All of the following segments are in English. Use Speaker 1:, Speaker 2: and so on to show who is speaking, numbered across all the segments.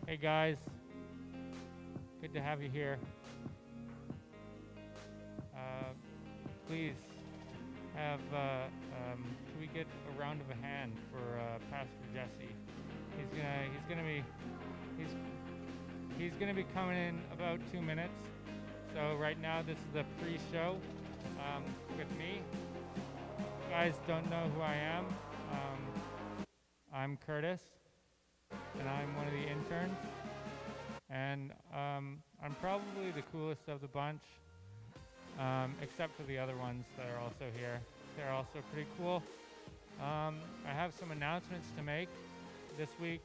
Speaker 1: Hey guys, good to have you here. Uh, Please have, can we get a round of a hand for Pastor Jesse? He's he's gonna be coming in about 2 minutes. So right now this is the pre-show with me. You guys don't know who I am. I'm Curtis, and I'm one of the interns. And I'm probably the coolest of the bunch, except for the other ones that are also here. They're also pretty cool. I have some announcements to make this week.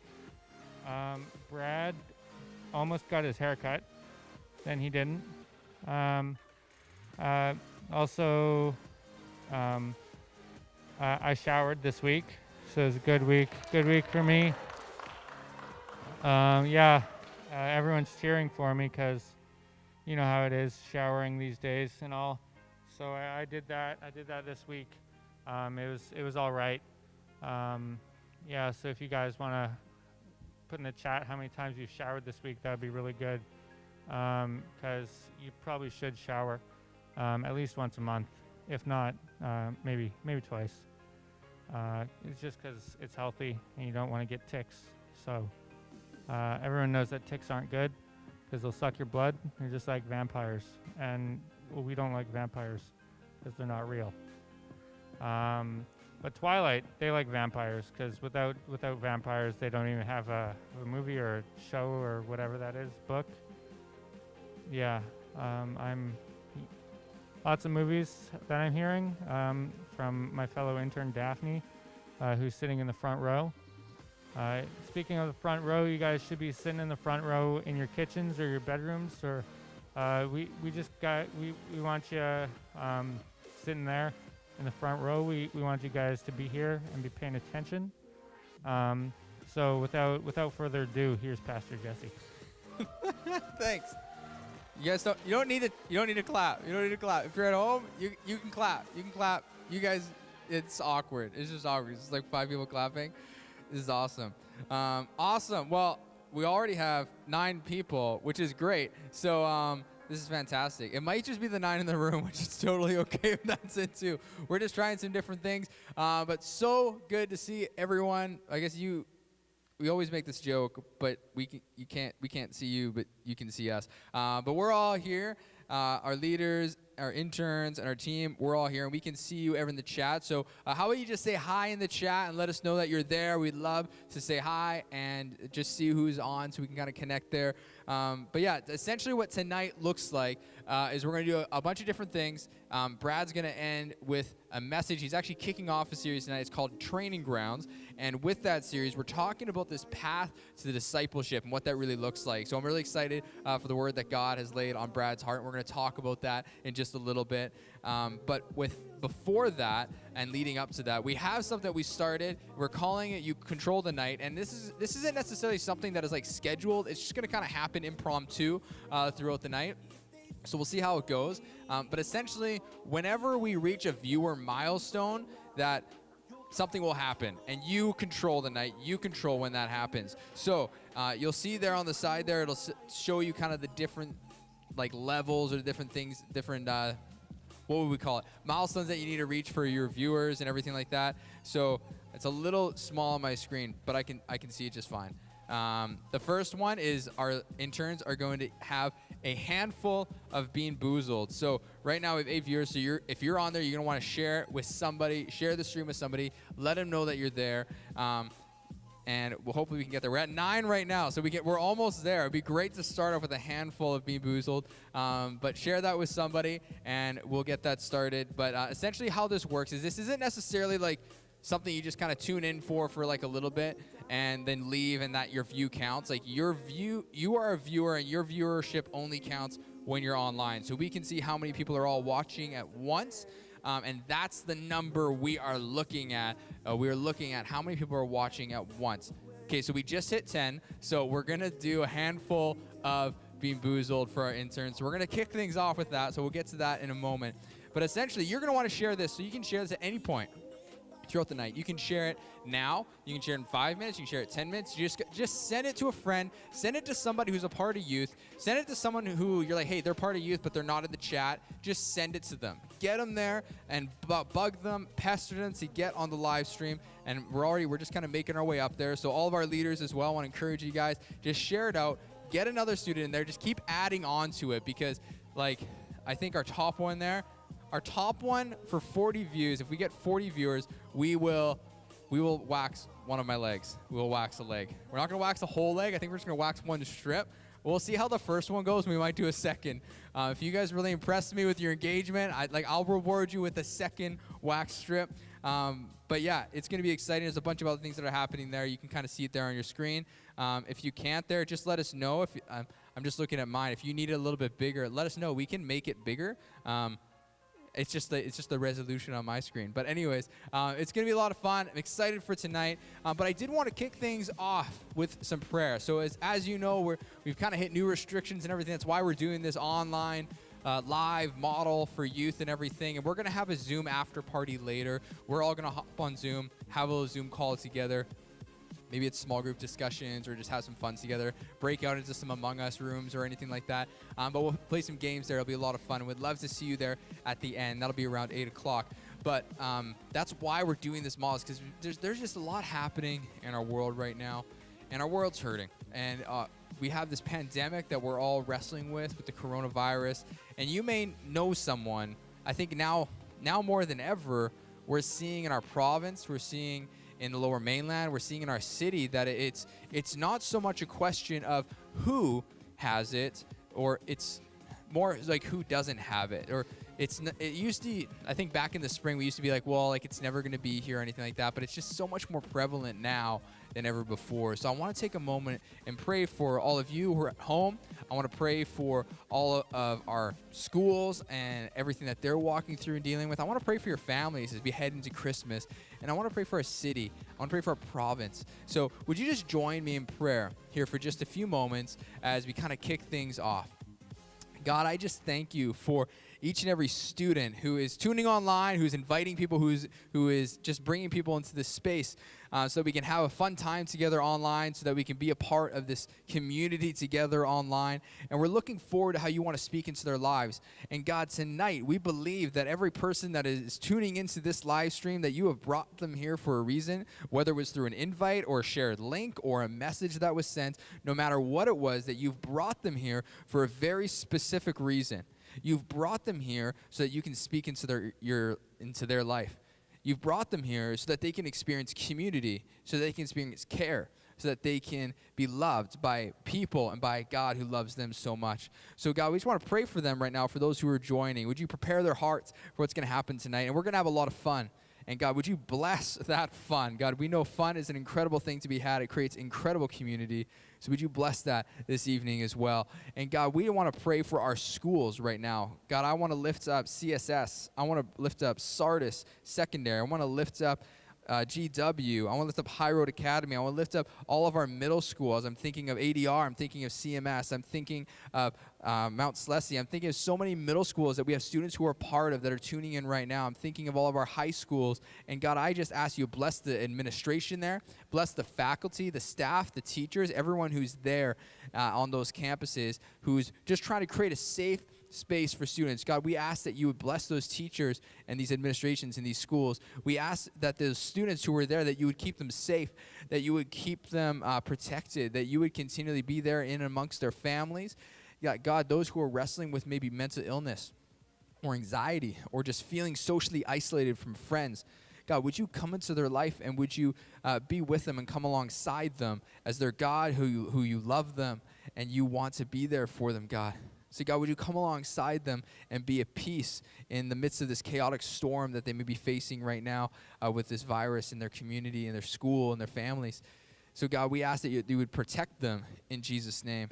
Speaker 1: Brad almost got his hair cut, then he didn't. Also, I showered this week, so it was a good week. Good week for me. Everyone's cheering for me because you know how it is showering these days and all. So I did that. I did that this week. It was all right. So if you guys want to put in the chat how many times you've showered this week, that would be really good. Because you probably should shower at least once a month. If not, maybe twice. It's just because it's healthy and you don't want to get ticks. So everyone knows that ticks aren't good because they'll suck your blood. They're just like vampires. And we don't like vampires because they're not real. But Twilight, they like vampires because without vampires, they don't even have a movie or a show or whatever that is, book. Yeah, I'm lots of movies that I'm hearing from my fellow intern Daphne, who's sitting in the front row. Speaking of the front row, you guys should be sitting in the front row in your kitchens or your bedrooms, or we want you sitting there in the front row. We want you guys to be here and be paying attention. So without further ado, here's Pastor Jesse.
Speaker 2: Thanks. You guys don't need to clap. You don't need to clap. If you're at home, you can clap. You can clap. You guys, it's awkward. It's just awkward. It's like 5 people clapping. This is awesome. Awesome. Well, we already have 9 people, which is great. So this is fantastic. It might just be the 9 in the room, which is totally okay if that's it too. We're just trying some different things. But so good to see everyone. I guess we always make this joke, but we can't see you, but you can see us. But we're all here. Our leaders, our interns, and our team, we're all here, and we can see you ever in the chat. So how about you just say hi in the chat and let us know that you're there. We'd love to say hi and just see who's on so we can kind of connect there. But yeah, essentially what tonight looks like is we're going to do a bunch of different things. Brad's going to end with a message. He's actually kicking off a series tonight. It's called Training Grounds. And with that series, we're talking about this path to the discipleship and what that really looks like. So I'm really excited for the word that God has laid on Brad's heart. We're going to talk about that in just a little bit. But before that and leading up to that, we have something that we started. We're calling it You Control the Night. And this isn't necessarily something that is like scheduled. It's just going to kind of happen impromptu throughout the night. So we'll see how it goes. But essentially, whenever we reach a viewer milestone, that something will happen. And you control the night. You control when that happens. So you'll see there on the side there, it'll show you kind of the different like levels or different things, different, what would we call it? Milestones that you need to reach for your viewers and everything like that. So it's a little small on my screen, but I can see it just fine. The first one is our interns are going to have a handful of Bean Boozled. So right now we have 8 viewers. So if you're on there, you're going to want to share it with somebody, share the stream with somebody, let them know that you're there. And hopefully we can get there. We're at 9 right now, so we're almost there. It'd be great to start off with a handful of Bean Boozled, but share that with somebody, and we'll get that started. But essentially how this works is this isn't necessarily like something you just kind of tune in for like a little bit and then leave and that your view counts. Like you are a viewer, and your viewership only counts when you're online. So we can see how many people are all watching at once. And that's the number we are looking at. We are looking at how many people are watching at once. Okay, so we just hit 10. So we're going to do a handful of Bean Boozled for our interns. So we're going to kick things off with that. So we'll get to that in a moment. But essentially, you're going to want to share this. So you can share this at any point. throughout the night. You can share it now. You can share it in 5 minutes. You can share it 10 minutes. You just send it to a friend. Send it to somebody who's a part of youth. Send it to someone who you're like, hey, they're part of youth, but they're not in the chat. Just send it to them. Get them there and bug them, pester them to get on the live stream. And we're just kind of making our way up there. So all of our leaders as well, I want to encourage you guys, just share it out. Get another student in there. Just keep adding on to it because, like, I think our top one for 40 views, if we get 40 viewers, we will wax one of my legs. We will wax a leg. We're not going to wax a whole leg. I think we're just going to wax one strip. We'll see how the first one goes. We might do a second. If you guys really impress me with your engagement, I'll reward you with a second wax strip. But yeah, it's going to be exciting. There's a bunch of other things that are happening there. You can kind of see it there on your screen. If you can't there, just let us know. I'm just looking at mine. If you need it a little bit bigger, let us know. We can make it bigger. It's just the resolution on my screen. But anyways, it's going to be a lot of fun. I'm excited for tonight. But I did want to kick things off with some prayer. So as you know, we've kind of hit new restrictions and everything. That's why we're doing this online live model for youth and everything. And we're going to have a Zoom after party later. We're all going to hop on Zoom, have a little Zoom call together. Maybe it's small group discussions or just have some fun together, break out into some Among Us rooms or anything like that. But we'll play some games there. It'll be a lot of fun. We'd love to see you there at the end. That'll be around 8 o'clock. But that's why we're doing this model, is because there's just a lot happening in our world right now, and our world's hurting. And we have this pandemic that we're all wrestling with the coronavirus. And you may know someone, I think now more than ever, we're seeing in our province, we're seeing in the Lower Mainland, we're seeing in our city that it's not so much a question of who has it, or it's more like who doesn't have it. Or it used to, I think back in the spring, we used to be like, well, like it's never going to be here or anything like that. But it's just so much more prevalent now than ever before. So I want to take a moment and pray for all of you who are at home. I want to pray for all of our schools and everything that they're walking through and dealing with. I want to pray for your families as we head into Christmas. And I want to pray for our city. I want to pray for our province. So would you just join me in prayer here for just a few moments as we kind of kick things off? God, I just thank you for each and every student who is tuning online, who's inviting people, who is just bringing people into this space so that we can have a fun time together online, so that we can be a part of this community together online. And we're looking forward to how you want to speak into their lives. And God, tonight, we believe that every person that is tuning into this live stream, that you have brought them here for a reason, whether it was through an invite or a shared link or a message that was sent, no matter what it was, that you've brought them here for a very specific reason. You've brought them here so that you can speak into their life. You've brought them here so that they can experience community, so that they can experience care, so that they can be loved by people and by God who loves them so much. So God, we just want to pray for them right now, for those who are joining. Would you prepare their hearts for what's going to happen tonight? And we're going to have a lot of fun. And God, would you bless that fun? God, we know fun is an incredible thing to be had. It creates incredible community. So would you bless that this evening as well? And God, we want to pray for our schools right now. God, I want to lift up CSS. I want to lift up Sardis Secondary. I want to lift up GW. I want to lift up High Road Academy. I want to lift up all of our middle schools. I'm thinking of ADR. I'm thinking of CMS. I'm thinking of Mount Slessie. I'm thinking of so many middle schools that we have students who are part of that are tuning in right now. I'm thinking of all of our high schools. And God, I just ask you, bless the administration there. Bless the faculty, the staff, the teachers, everyone who's there on those campuses, who's just trying to create a safe space for students. God, we ask that you would bless those teachers and these administrations in these schools. We ask that the students who are there, that you would keep them safe, that you would keep them protected, that you would continually be there in amongst their families. Yeah, God, those who are wrestling with maybe mental illness or anxiety or just feeling socially isolated from friends, God, would you come into their life and would you be with them and come alongside them as their God who you love them and you want to be there for them, God. So God, would you come alongside them and be at peace in the midst of this chaotic storm that they may be facing right now with this virus in their community, in their school, and their families. So God, we ask that you would protect them in Jesus' name.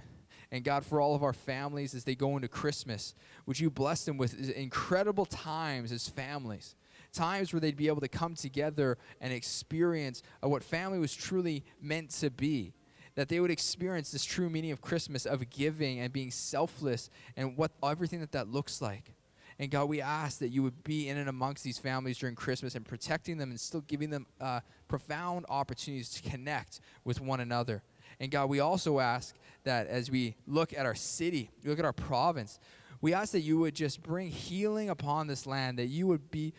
Speaker 2: And God, for all of our families as they go into Christmas, would you bless them with incredible times as families, times where they'd be able to come together and experience what family was truly meant to be. That they would experience this true meaning of Christmas, of giving and being selfless, and what everything that looks like. And God, we ask that you would be in and amongst these families during Christmas and protecting them and still giving them profound opportunities to connect with one another. And God, we also ask that as we look at our city, we look at our province, we ask that you would just bring healing upon this land, that you would be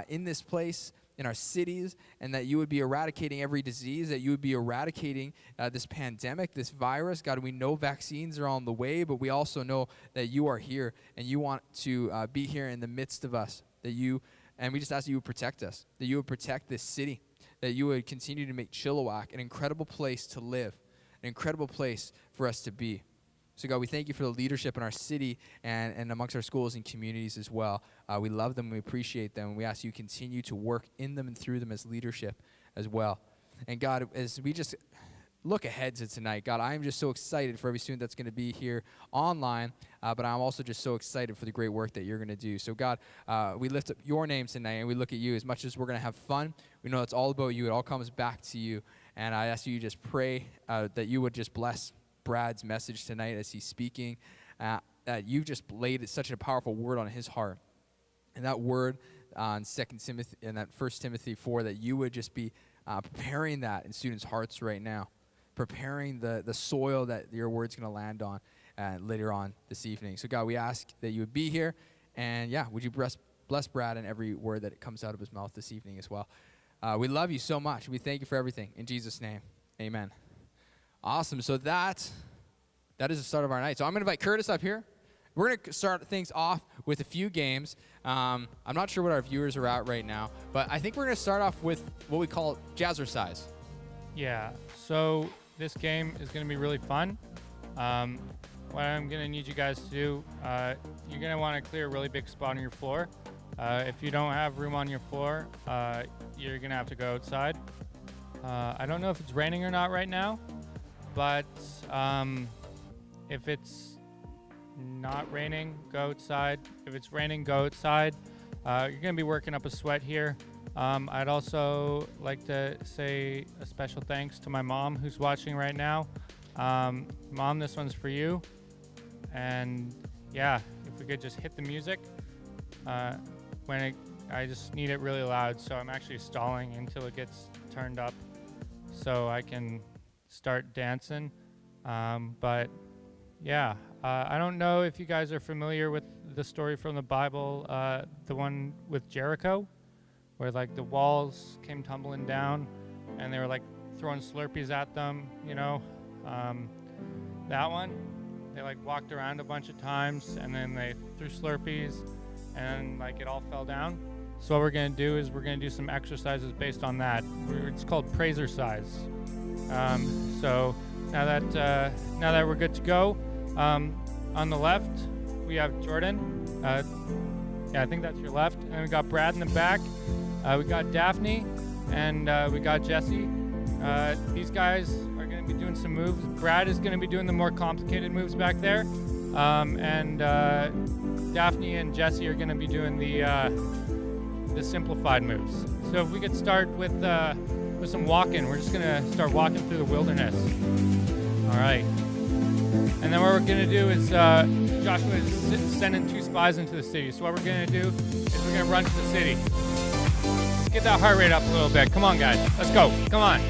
Speaker 2: in this place, in our cities, and that you would be eradicating every disease, that you would be eradicating this pandemic, this virus. God, we know vaccines are on the way, but we also know that you are here, and you want to be here in the midst of us. And we just ask that you would protect us, that you would protect this city, that you would continue to make Chilliwack an incredible place to live, an incredible place for us to be. So, God, we thank you for the leadership in our city and amongst our schools and communities as well. We love them. We appreciate them. And we ask you continue to work in them and through them as leadership as well. And, God, as we just look ahead to tonight, God, I am just so excited for every student that's going to be here online, but I'm also just so excited for the great work that you're going to do. So, God, we lift up your name tonight, and we look at you. As much as we're going to have fun, we know it's all about you. It all comes back to you. And I ask you just pray that you would just bless Brad's message tonight as he's speaking, that you just laid such a powerful word on his heart. And that word on 2 Timothy and that 1 Timothy 4, that you would just be preparing that in students' hearts right now, preparing the soil that your word's going to land on later on this evening. So, God, we ask that you would be here, and, would you bless Brad and every word that comes out of his mouth this evening as well. We love you so much. We thank you for everything. In Jesus' name, amen. Awesome. So that is the start of our night. So I'm going to invite Curtis up here. We're going to start things off with a few games. I'm not sure what our viewers are at right now, but I think we're going to start off with what we call jazzercise.
Speaker 1: Yeah. So this game is going to be really fun. What I'm going to need you guys to do, you're going to want to clear a really big spot on your floor. If you don't have room on your floor, you're going to have to go outside. I don't know if it's raining or not right now. But if it's not raining, go outside. If it's raining, go outside. You're going to be working up a sweat here. I'd also like to say a special thanks to my mom who's watching right now. Mom, this one's for you. And if we could just hit the music. I just need it really loud, so I'm actually stalling until it gets turned up so I can start dancing. I don't know if you guys are familiar with the story from the Bible, the one with Jericho, where like the walls came tumbling down and they were like throwing Slurpees at them, that one, they like walked around a bunch of times and then they threw Slurpees and like it all fell down. So what we're going to do is we're going to do some exercises based on that. It's called Prazercise. So now that we're good to go, on the left we have Jordan. I think that's your left. And we got Brad in the back. We got Daphne, and we got Jesse. These guys are going to be doing some moves. Brad is going to be doing the more complicated moves back there, and Daphne and Jesse are going to be doing the simplified moves. So if we could start with some walking. We're just going to start walking through the wilderness. All right. And then what we're going to do is Joshua is sending 2 spies into the city. So what we're going to do is we're going to run to the city. Let's get that heart rate up a little bit. Come on, guys. Let's go. Come on.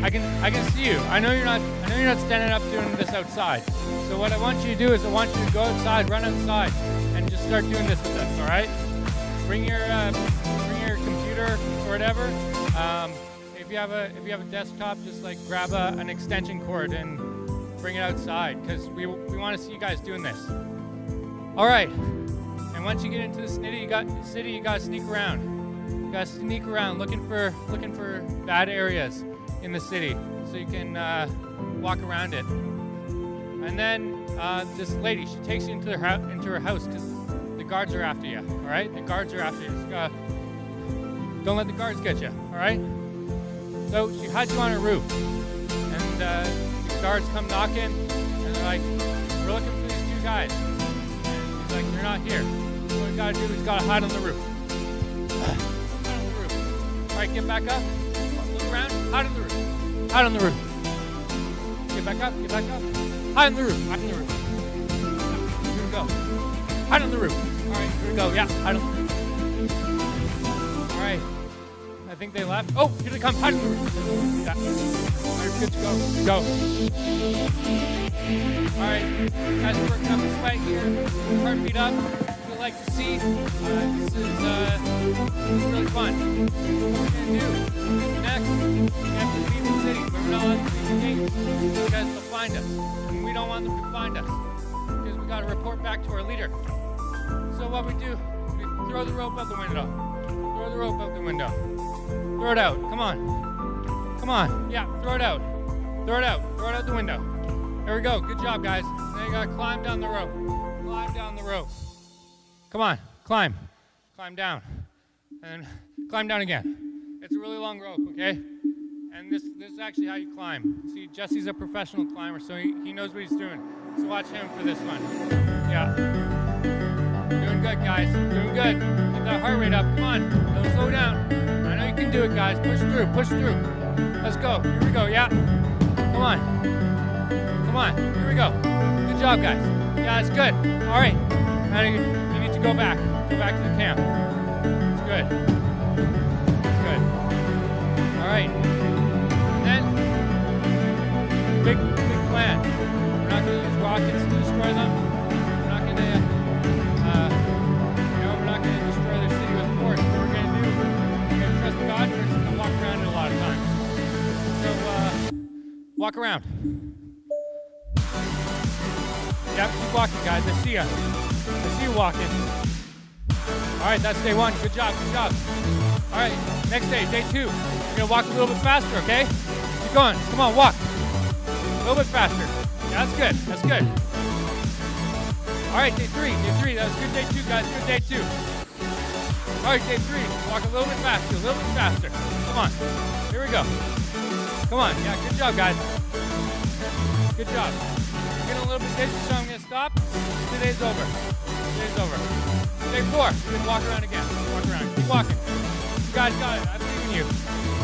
Speaker 1: I can see you. I know you're not standing up doing this outside. So what I want you to do is I want you to go outside, run outside, and just start doing this with us. All right? Bring your computer or whatever. If you have a desktop, just like grab an extension cord and bring it outside, because we want to see you guys doing this. All right. And once you get into the city, you got to sneak around. You got to sneak around, looking for bad areas in the city, so you can walk around it. And then this lady, she takes you into her house because the guards are after you. All right, the guards are after you. So, don't let the guards get you. All right. So she hides you on her roof, and the guards come knocking, and they're like, "We're looking for these 2 guys." And she's like, "They're not here." So what we gotta do is gotta hide on the roof. Hide on the roof. All right, get back up. Look around. Hide on the roof. Hide on the roof. Get back up. Hide on the roof. Hide on the roof. Here we go. Hide on the roof. All right, here we go. Yeah, huddle. All right. I think they left. Oh, here they come. Huddle. Yeah. All right, good to go. Go. All right, guys, are working up a sweat here. Heartbeat up. We'd like to see. This is really fun. What we're gonna do next? We have to leave the city. We're not allowed to leave the gates because they'll find us, and we don't want them to find us because we got to report back to our leader. So what we do? We throw the rope out the window. Throw the rope out the window. Throw it out. Come on. Come on. Yeah, throw it out. Throw it out. Throw it out the window. There we go. Good job, guys. Now you gotta climb down the rope. Climb down the rope. Come on. Climb. Climb down. And climb down again. It's a really long rope, okay? And this is actually how you climb. See, Jesse's a professional climber, so he knows what he's doing. So watch him for this one. Yeah. Doing good, guys. Doing good. Get that heart rate up. Come on. Don't slow down. I know you can do it, guys. Push through. Push through. Let's go. Here we go. Yeah. Come on. Come on. Here we go. Good job, guys. Yeah, that's good. All right. Now you need to go back. Go back to the camp. It's good. It's good. All right. And then, big plan. We're not going to use rockets to destroy them. We're not going to, we're not going to destroy their city with force. What we're going to do, we're going to trust God. We're just going to walk around it a lot of times. So, walk around. Yep, keep walking, guys. I see you. I see you walking. All right, that's day one. Good job, good job. All right, next day 2. You're gonna walk a little bit faster, okay? Keep going. Come on, walk. A little bit faster. Yeah, that's good. That's good. All right, day 3. Day 3. That was good day 2, guys. Good day 2. All right, day 3. Walk a little bit faster. A little bit faster. Come on. Here we go. Come on. Yeah, good job, guys. Good job. Getting a little bit dizzy, so I'm going to stop. Today's over. Today's over. Day 4, we're going to walk around again. Walk around. Keep walking. You guys got it. I believe in you.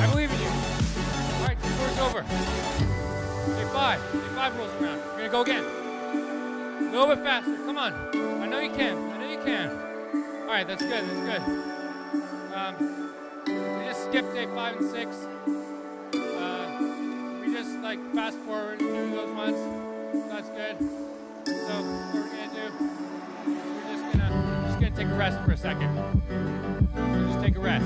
Speaker 1: I believe in you. All right, day 4 is over. Day 5. Day 5 rolls around. We're going to go again. A little bit faster. Come on. I know you can. I know you can. All right, that's good. That's good. We just skipped day 5 and 6. We just fast forward and do those ones. That's good. So what we're gonna do, we're just gonna take a rest for a second. So just take a rest.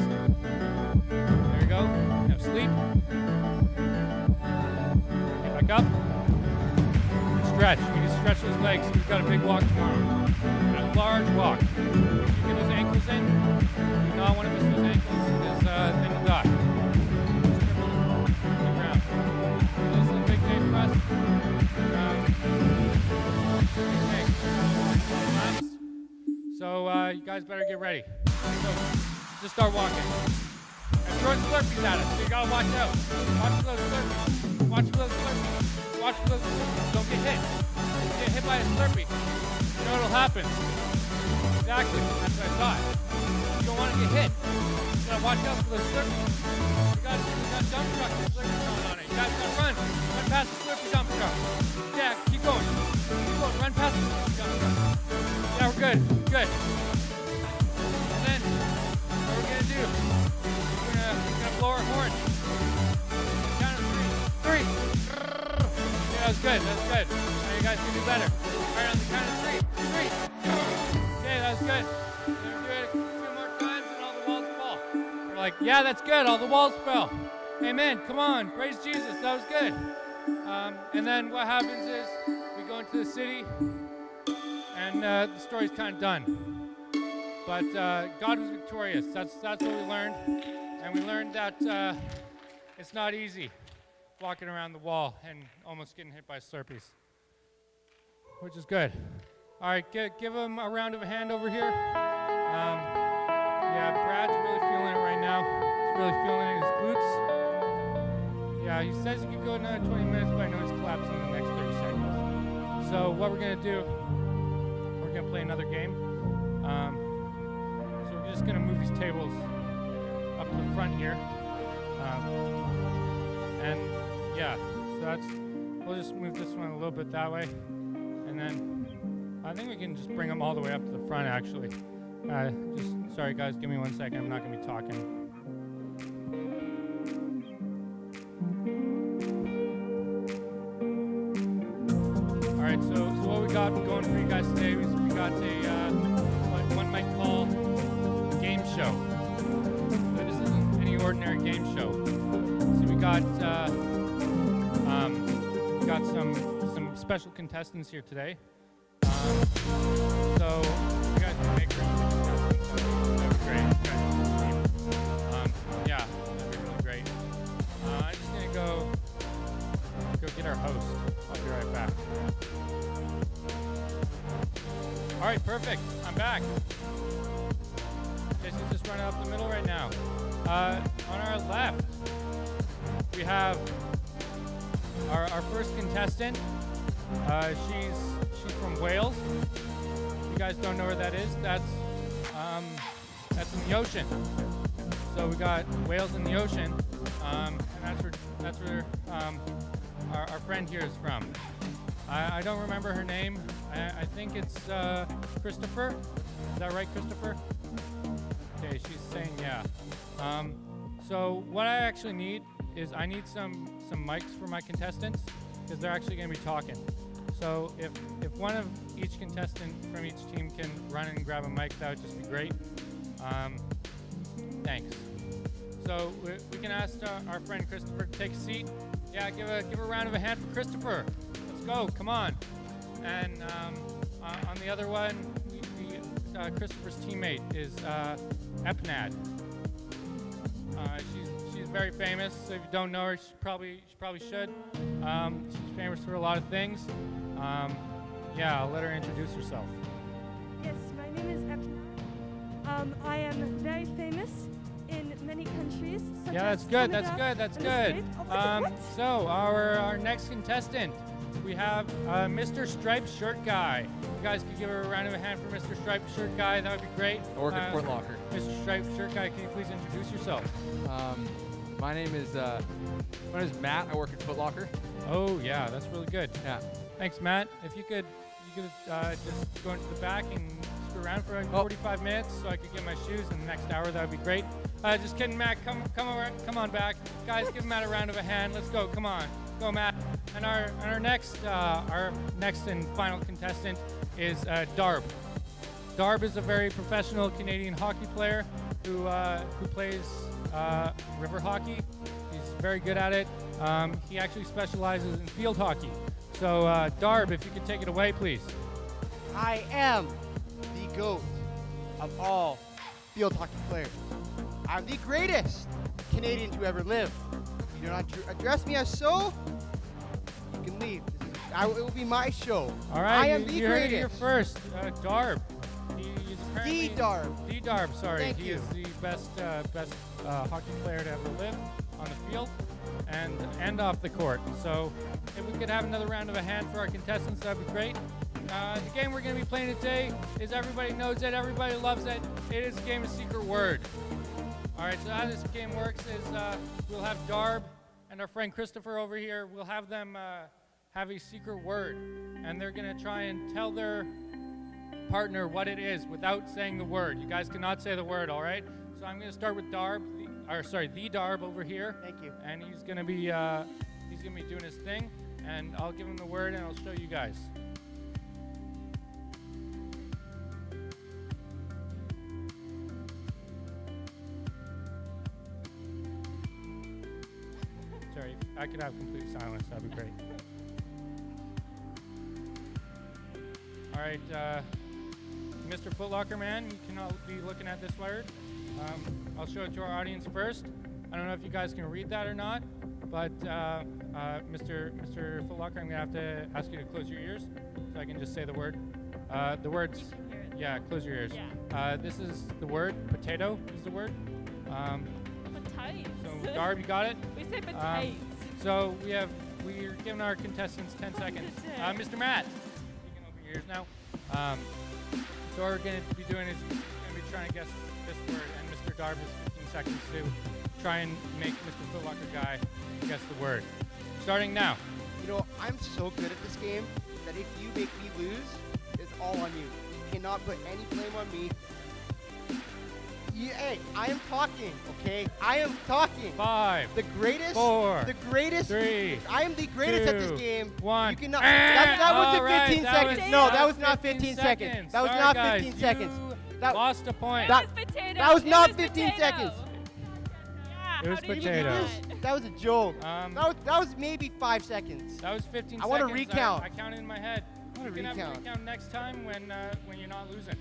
Speaker 1: There we go. Have sleep. Get back up. Stretch. We need to stretch those legs. We've got a big walk tomorrow. A large walk. If you get those ankles in, you not want to miss those ankles because then you die. This is a big day for us. So you guys better get ready. So just start walking. And throwing Slurpees at us, so you gotta watch out. Watch for those Slurpees. Watch for those Slurpees. Watch for those Slurpees. Don't get hit. Get hit by a Slurpee. You know what'll happen. Exactly. That's what I thought. You don't want to get hit. You gotta watch out for those Slurpees. We got dump trucks with Slurpees going on it. You guys gotta run. Run past the Slurpee dump truck. Yeah, keep going. Keep going. Run past the Slurpee dump truck. Yeah, we're good. Good. And then, what we're gonna do, we're gonna blow our horn. Count of 3. 3. Yeah, that was good. That was good. Now you guys can do better. All right, on the count of 3. 3. Okay, that was good. And then we're doing it 2 more times and all the walls fall. We're like, yeah, that's good. All the walls fell. Amen. Come on. Praise Jesus. That was good. And then what happens is we go into the city. And the story's kind of done. But God was victorious. That's what we learned. And we learned that it's not easy walking around the wall and almost getting hit by Slurpees, which is good. All right, give him a round of a hand over here. Yeah, Brad's really feeling it right now. He's really feeling it in his glutes. Yeah, he says he could go another 20 minutes, but I know he's collapsing in the next 30 seconds. So what we're going to do, we're going to play another game. So we're just going to move these tables up to the front here. And yeah, so we'll just move this one a little bit that way. And then I think we can just bring them all the way up to the front actually. Just sorry guys, give me 1 second. I'm not gonna be talking. All right, so what we got going for you guys today? We got a what one might call game show. But this isn't any ordinary game show. So we got some special contestants here today. So you guys can make contestants. That would be great. Yeah, that'd be really great. I'm just gonna go get our host. I'll be right back. All right, perfect. I'm back. Jason's just running up the middle right now. On our left, we have our first contestant. She's from Wales. If you guys don't know where that is, that's in the ocean. So we got Wales in the ocean, and that's where our friend here is from. I don't remember her name. I think it's Christopher. Is that right, Christopher? Okay, she's saying yeah. So what I actually need is I need some mics for my contestants because they're actually going to be talking. So if one of each contestant from each team can run and grab a mic, that would just be great. Thanks. So we can ask our friend Christopher to take a seat. Yeah, give a round of a hand for Christopher. Let's go, come on. And on the other one, Christopher's teammate is Epnad. She's very famous. So if you don't know her, she probably should. She's famous for a lot of things. Yeah, I'll let her introduce herself.
Speaker 3: Yes, my name is Epna. I am very famous in many countries. Such
Speaker 1: Yeah, that's
Speaker 3: as
Speaker 1: good.
Speaker 3: Canada
Speaker 1: That's
Speaker 3: and
Speaker 1: good.
Speaker 3: the States. Oh, what?
Speaker 1: So our next contestant, we have Mr. Striped Shirt Guy. You guys could give her a round of a hand for Mr. Striped Shirt Guy. That would be great.
Speaker 2: I work at Foot Locker.
Speaker 1: Mr. Striped Shirt Guy, can you please introduce yourself?
Speaker 2: My name is Matt. I work at Foot Locker.
Speaker 1: Oh yeah, that's really good.
Speaker 2: Yeah.
Speaker 1: Thanks, Matt. If you could just go into the back and screw around for like 45 minutes so I could get my shoes in the next hour, that would be great. Just kidding, Matt. Come on back. Guys, give Matt a round of a hand. Let's go. Come on. Go, Matt. And our next and final contestant is Darb. Darb is a very professional Canadian hockey player who plays river hockey. He's very good at it. He actually specializes in field hockey. So, Darb, if you could take it away, please.
Speaker 4: I am the GOAT of all field hockey players. I'm the greatest Canadian to ever live. You do not address me as so, you can leave. It will be my show.
Speaker 1: All right,
Speaker 4: I am the
Speaker 1: you heard it
Speaker 4: greatest.
Speaker 1: here first. Darb. He is apparently
Speaker 4: The Darb.
Speaker 1: The Darb, sorry.
Speaker 4: Thank
Speaker 1: he
Speaker 4: you.
Speaker 1: is the best hockey player to ever live on the field and off the court. So if we could have another round of a hand for our contestants, that'd be great. The game we're going to be playing today is everybody knows it, everybody loves it. It is a game of secret word. All right, so how this game works is we'll have Darb and our friend Christopher over here. We'll have them have a secret word, and they're going to try and tell their partner what it is without saying the word. You guys cannot say the word, all right? So I'm going to start with Darb, the Darb over here.
Speaker 4: Thank you.
Speaker 1: And he's going to be doing his thing, and I'll give him the word and I'll show you guys. Sorry, if I could have complete silence, that'd be great. All right, Mr. Footlocker Man, you can all be looking at this word. I'll show it to our audience first. I don't know if you guys can read that or not, but Mr. Footlocker, I'm gonna have to ask you to close your ears so I can just say the word. The words, yeah, close your ears.
Speaker 5: Yeah.
Speaker 1: This is the word. Potato is the word.
Speaker 5: Potatoes.
Speaker 1: So Darb, you got it?
Speaker 5: We say potatoes.
Speaker 1: So we're giving our contestants 10 seconds. Mr. Matt, you can open your ears now. So what we're going to be doing is we're going to be trying to guess this word, and Mr. Darb has 15 seconds to try and make Mr. Footlocker Guy guess the word. Starting now.
Speaker 4: You know, I'm so good at this game that if you make me lose, it's all on you. cannot put any blame on me. Hey, I am talking, okay? I am talking.
Speaker 1: 5,
Speaker 4: The greatest.
Speaker 1: 4,
Speaker 4: The greatest.
Speaker 1: 3.
Speaker 4: I am the greatest at this
Speaker 1: 2,
Speaker 4: game.
Speaker 1: 1.
Speaker 4: You cannot. That wasn't
Speaker 1: All right,
Speaker 4: 15
Speaker 1: that
Speaker 4: seconds.
Speaker 1: was-
Speaker 4: No,
Speaker 1: that
Speaker 4: that
Speaker 1: was
Speaker 4: was not 15 seconds. That was
Speaker 1: Sorry,
Speaker 4: not
Speaker 1: guys,
Speaker 4: 15 seconds.
Speaker 1: you
Speaker 4: That-
Speaker 1: lost a point.
Speaker 4: That-
Speaker 5: It was potato.
Speaker 4: that was
Speaker 5: It
Speaker 4: not
Speaker 5: was
Speaker 4: 15
Speaker 5: potato.
Speaker 4: seconds.
Speaker 5: Yeah,
Speaker 1: It was
Speaker 5: how did you
Speaker 1: potato.
Speaker 5: not?
Speaker 4: That was a joke.
Speaker 1: Um,
Speaker 4: That was maybe 5 seconds.
Speaker 1: That was 15
Speaker 4: I wanna
Speaker 1: seconds.
Speaker 4: recount.
Speaker 1: I counted in my head.
Speaker 4: I wanna
Speaker 1: You can have a
Speaker 4: recount.
Speaker 1: recount next time when you're not losing.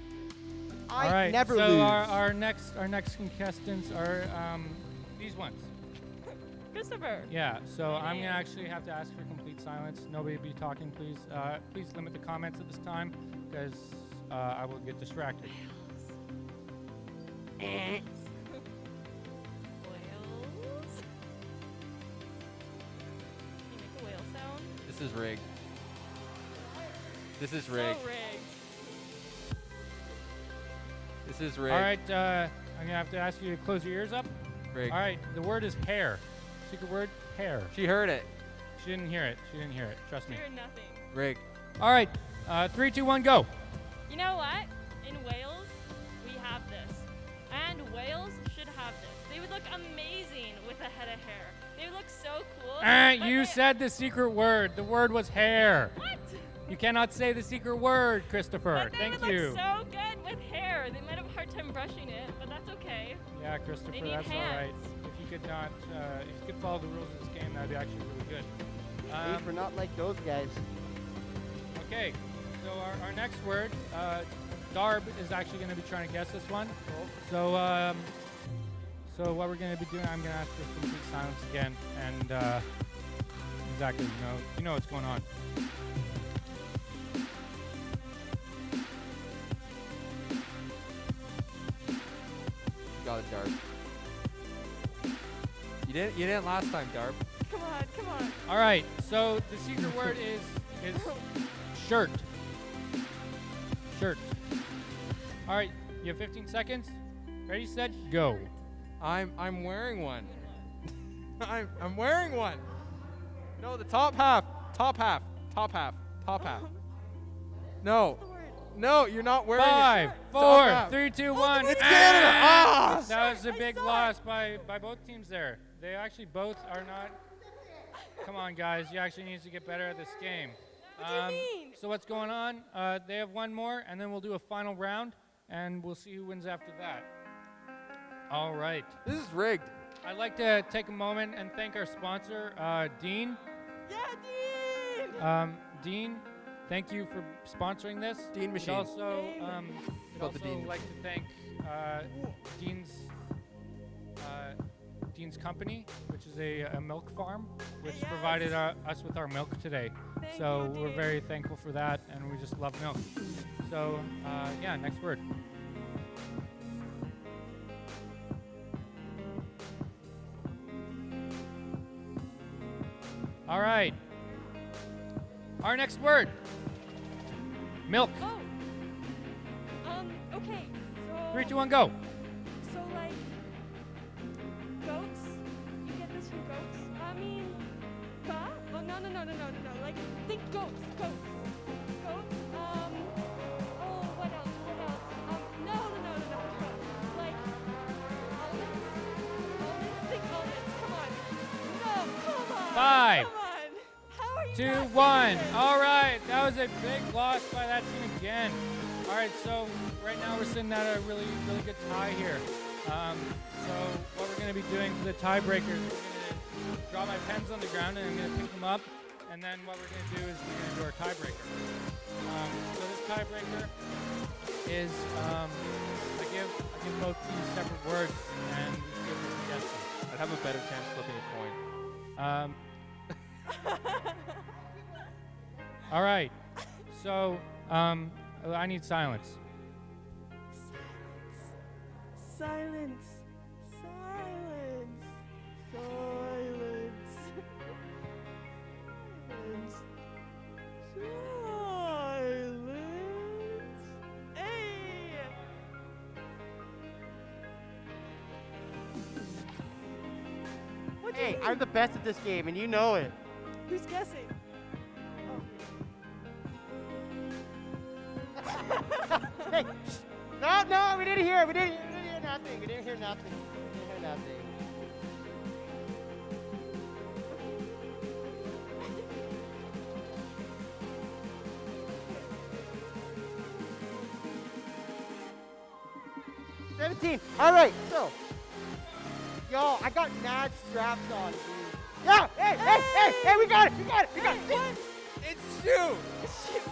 Speaker 4: I
Speaker 1: All right.
Speaker 4: never
Speaker 1: so
Speaker 4: lose.
Speaker 1: our next contestants are these ones.
Speaker 5: Christopher.
Speaker 1: Yeah. So I'm gonna actually have to ask for complete silence. Nobody be talking, please. Please limit the comments at this time, because I will get distracted.
Speaker 5: Whales. Can you make a whale sound?
Speaker 2: This is rigged. This is rigged.
Speaker 5: So rigged.
Speaker 2: This is rigged.
Speaker 1: All right. I'm gonna have to ask you to close your ears up.
Speaker 2: Rigged.
Speaker 1: All right. The word is hair. Secret word, hair.
Speaker 2: She heard it.
Speaker 1: She didn't hear it. She didn't hear it. Trust me.
Speaker 5: You're nothing.
Speaker 2: Rigged.
Speaker 1: All right. 3, 2, 1, go.
Speaker 5: You know what? In Wales, we have this. And whales should have this. They would look amazing with a head of hair. They would look so cool. but
Speaker 1: You
Speaker 5: they-
Speaker 1: said the secret word. The word was hair.
Speaker 5: What?
Speaker 1: You cannot say the secret word, Christopher.
Speaker 5: But they
Speaker 1: Thank
Speaker 5: would
Speaker 1: you.
Speaker 5: look so good with hair. They might have a hard time brushing it, but that's okay.
Speaker 1: Yeah, Christopher,
Speaker 5: They need
Speaker 1: that's all right.
Speaker 5: hands.
Speaker 1: If you could not, if you could follow the rules of this game, that'd be actually really good.
Speaker 4: Hey, we're not like those guys.
Speaker 1: Okay, so our next word, Darb is actually going to be trying to guess this one. So, so what we're going to be doing, I'm going to ask for complete silence again, and exactly, you know what's going on.
Speaker 2: Got it, Darb. You didn't last time, Darb.
Speaker 3: Come on, come on.
Speaker 1: All right, so the secret word is shirt. Shirt. All right, you have 15 seconds. Ready, set, go.
Speaker 2: I'm wearing one. I'm wearing one. No, the top half. Top half. Top half. Top half. No. No, you're not wearing
Speaker 1: Five,
Speaker 2: it.
Speaker 1: 4,
Speaker 2: half.
Speaker 1: 3, 2, 1.
Speaker 2: It's Canada. Ah!
Speaker 1: That was a
Speaker 3: I
Speaker 1: big
Speaker 3: saw
Speaker 1: loss by both teams there. They actually both are not. Come on, guys. You actually need to get better at this game.
Speaker 3: What do you mean?
Speaker 1: So what's going on? They have one more, and then we'll do a final round, and we'll see who wins after that. All right.
Speaker 2: This is rigged.
Speaker 1: I'd like to take a moment and thank our sponsor, Dean.
Speaker 3: Yeah, Dean!
Speaker 1: Dean, thank you for sponsoring this.
Speaker 2: Dean Machine.
Speaker 1: We'd also, we'd
Speaker 2: About the
Speaker 1: also
Speaker 2: Dean
Speaker 1: like to thank Dean's company, which is a milk farm, which
Speaker 3: Yes.
Speaker 1: provided us with our milk today.
Speaker 3: Thank
Speaker 1: So
Speaker 3: you,
Speaker 1: we're
Speaker 3: Dean.
Speaker 1: very thankful for that, and we just love milk. So yeah, next word. All right. Our next word. Milk.
Speaker 3: Oh! Okay, so...
Speaker 1: 3, 2, 1, go.
Speaker 3: So, like, goats? You get this from goats? I mean, ka? Oh, no. Like, think goats. Goats. Oh, what else? No. Like, almonds? Think almonds. Come on. No, come on.
Speaker 1: 5,
Speaker 3: Come on. How are you
Speaker 1: 2,
Speaker 3: not
Speaker 1: 1.
Speaker 3: getting this?
Speaker 1: All right. That was a big loss by that team again. All right. So right now we're sitting at a really good tie here. So what we're going to be doing for the tiebreakers, we're going to draw my pens on the ground and I'm going to pick them up. And then what we're going to do is we're going to do our tiebreaker. So this tiebreaker is I give both teams separate words and we see if we can guess them.
Speaker 2: I'd have a better chance flipping a coin.
Speaker 1: All right. So I need silence.
Speaker 3: Silence. Hey! What do you
Speaker 4: Hey,
Speaker 3: mean?
Speaker 4: I'm the best at this game, and you know it.
Speaker 3: Who's guessing? Oh.
Speaker 4: Hey, no, we didn't hear. We didn't hear nothing. We didn't hear nothing. We didn't hear nothing. $17. All right, so, yo, I got mad straps on, dude. Yeah, hey, we got it.
Speaker 2: It's shoe.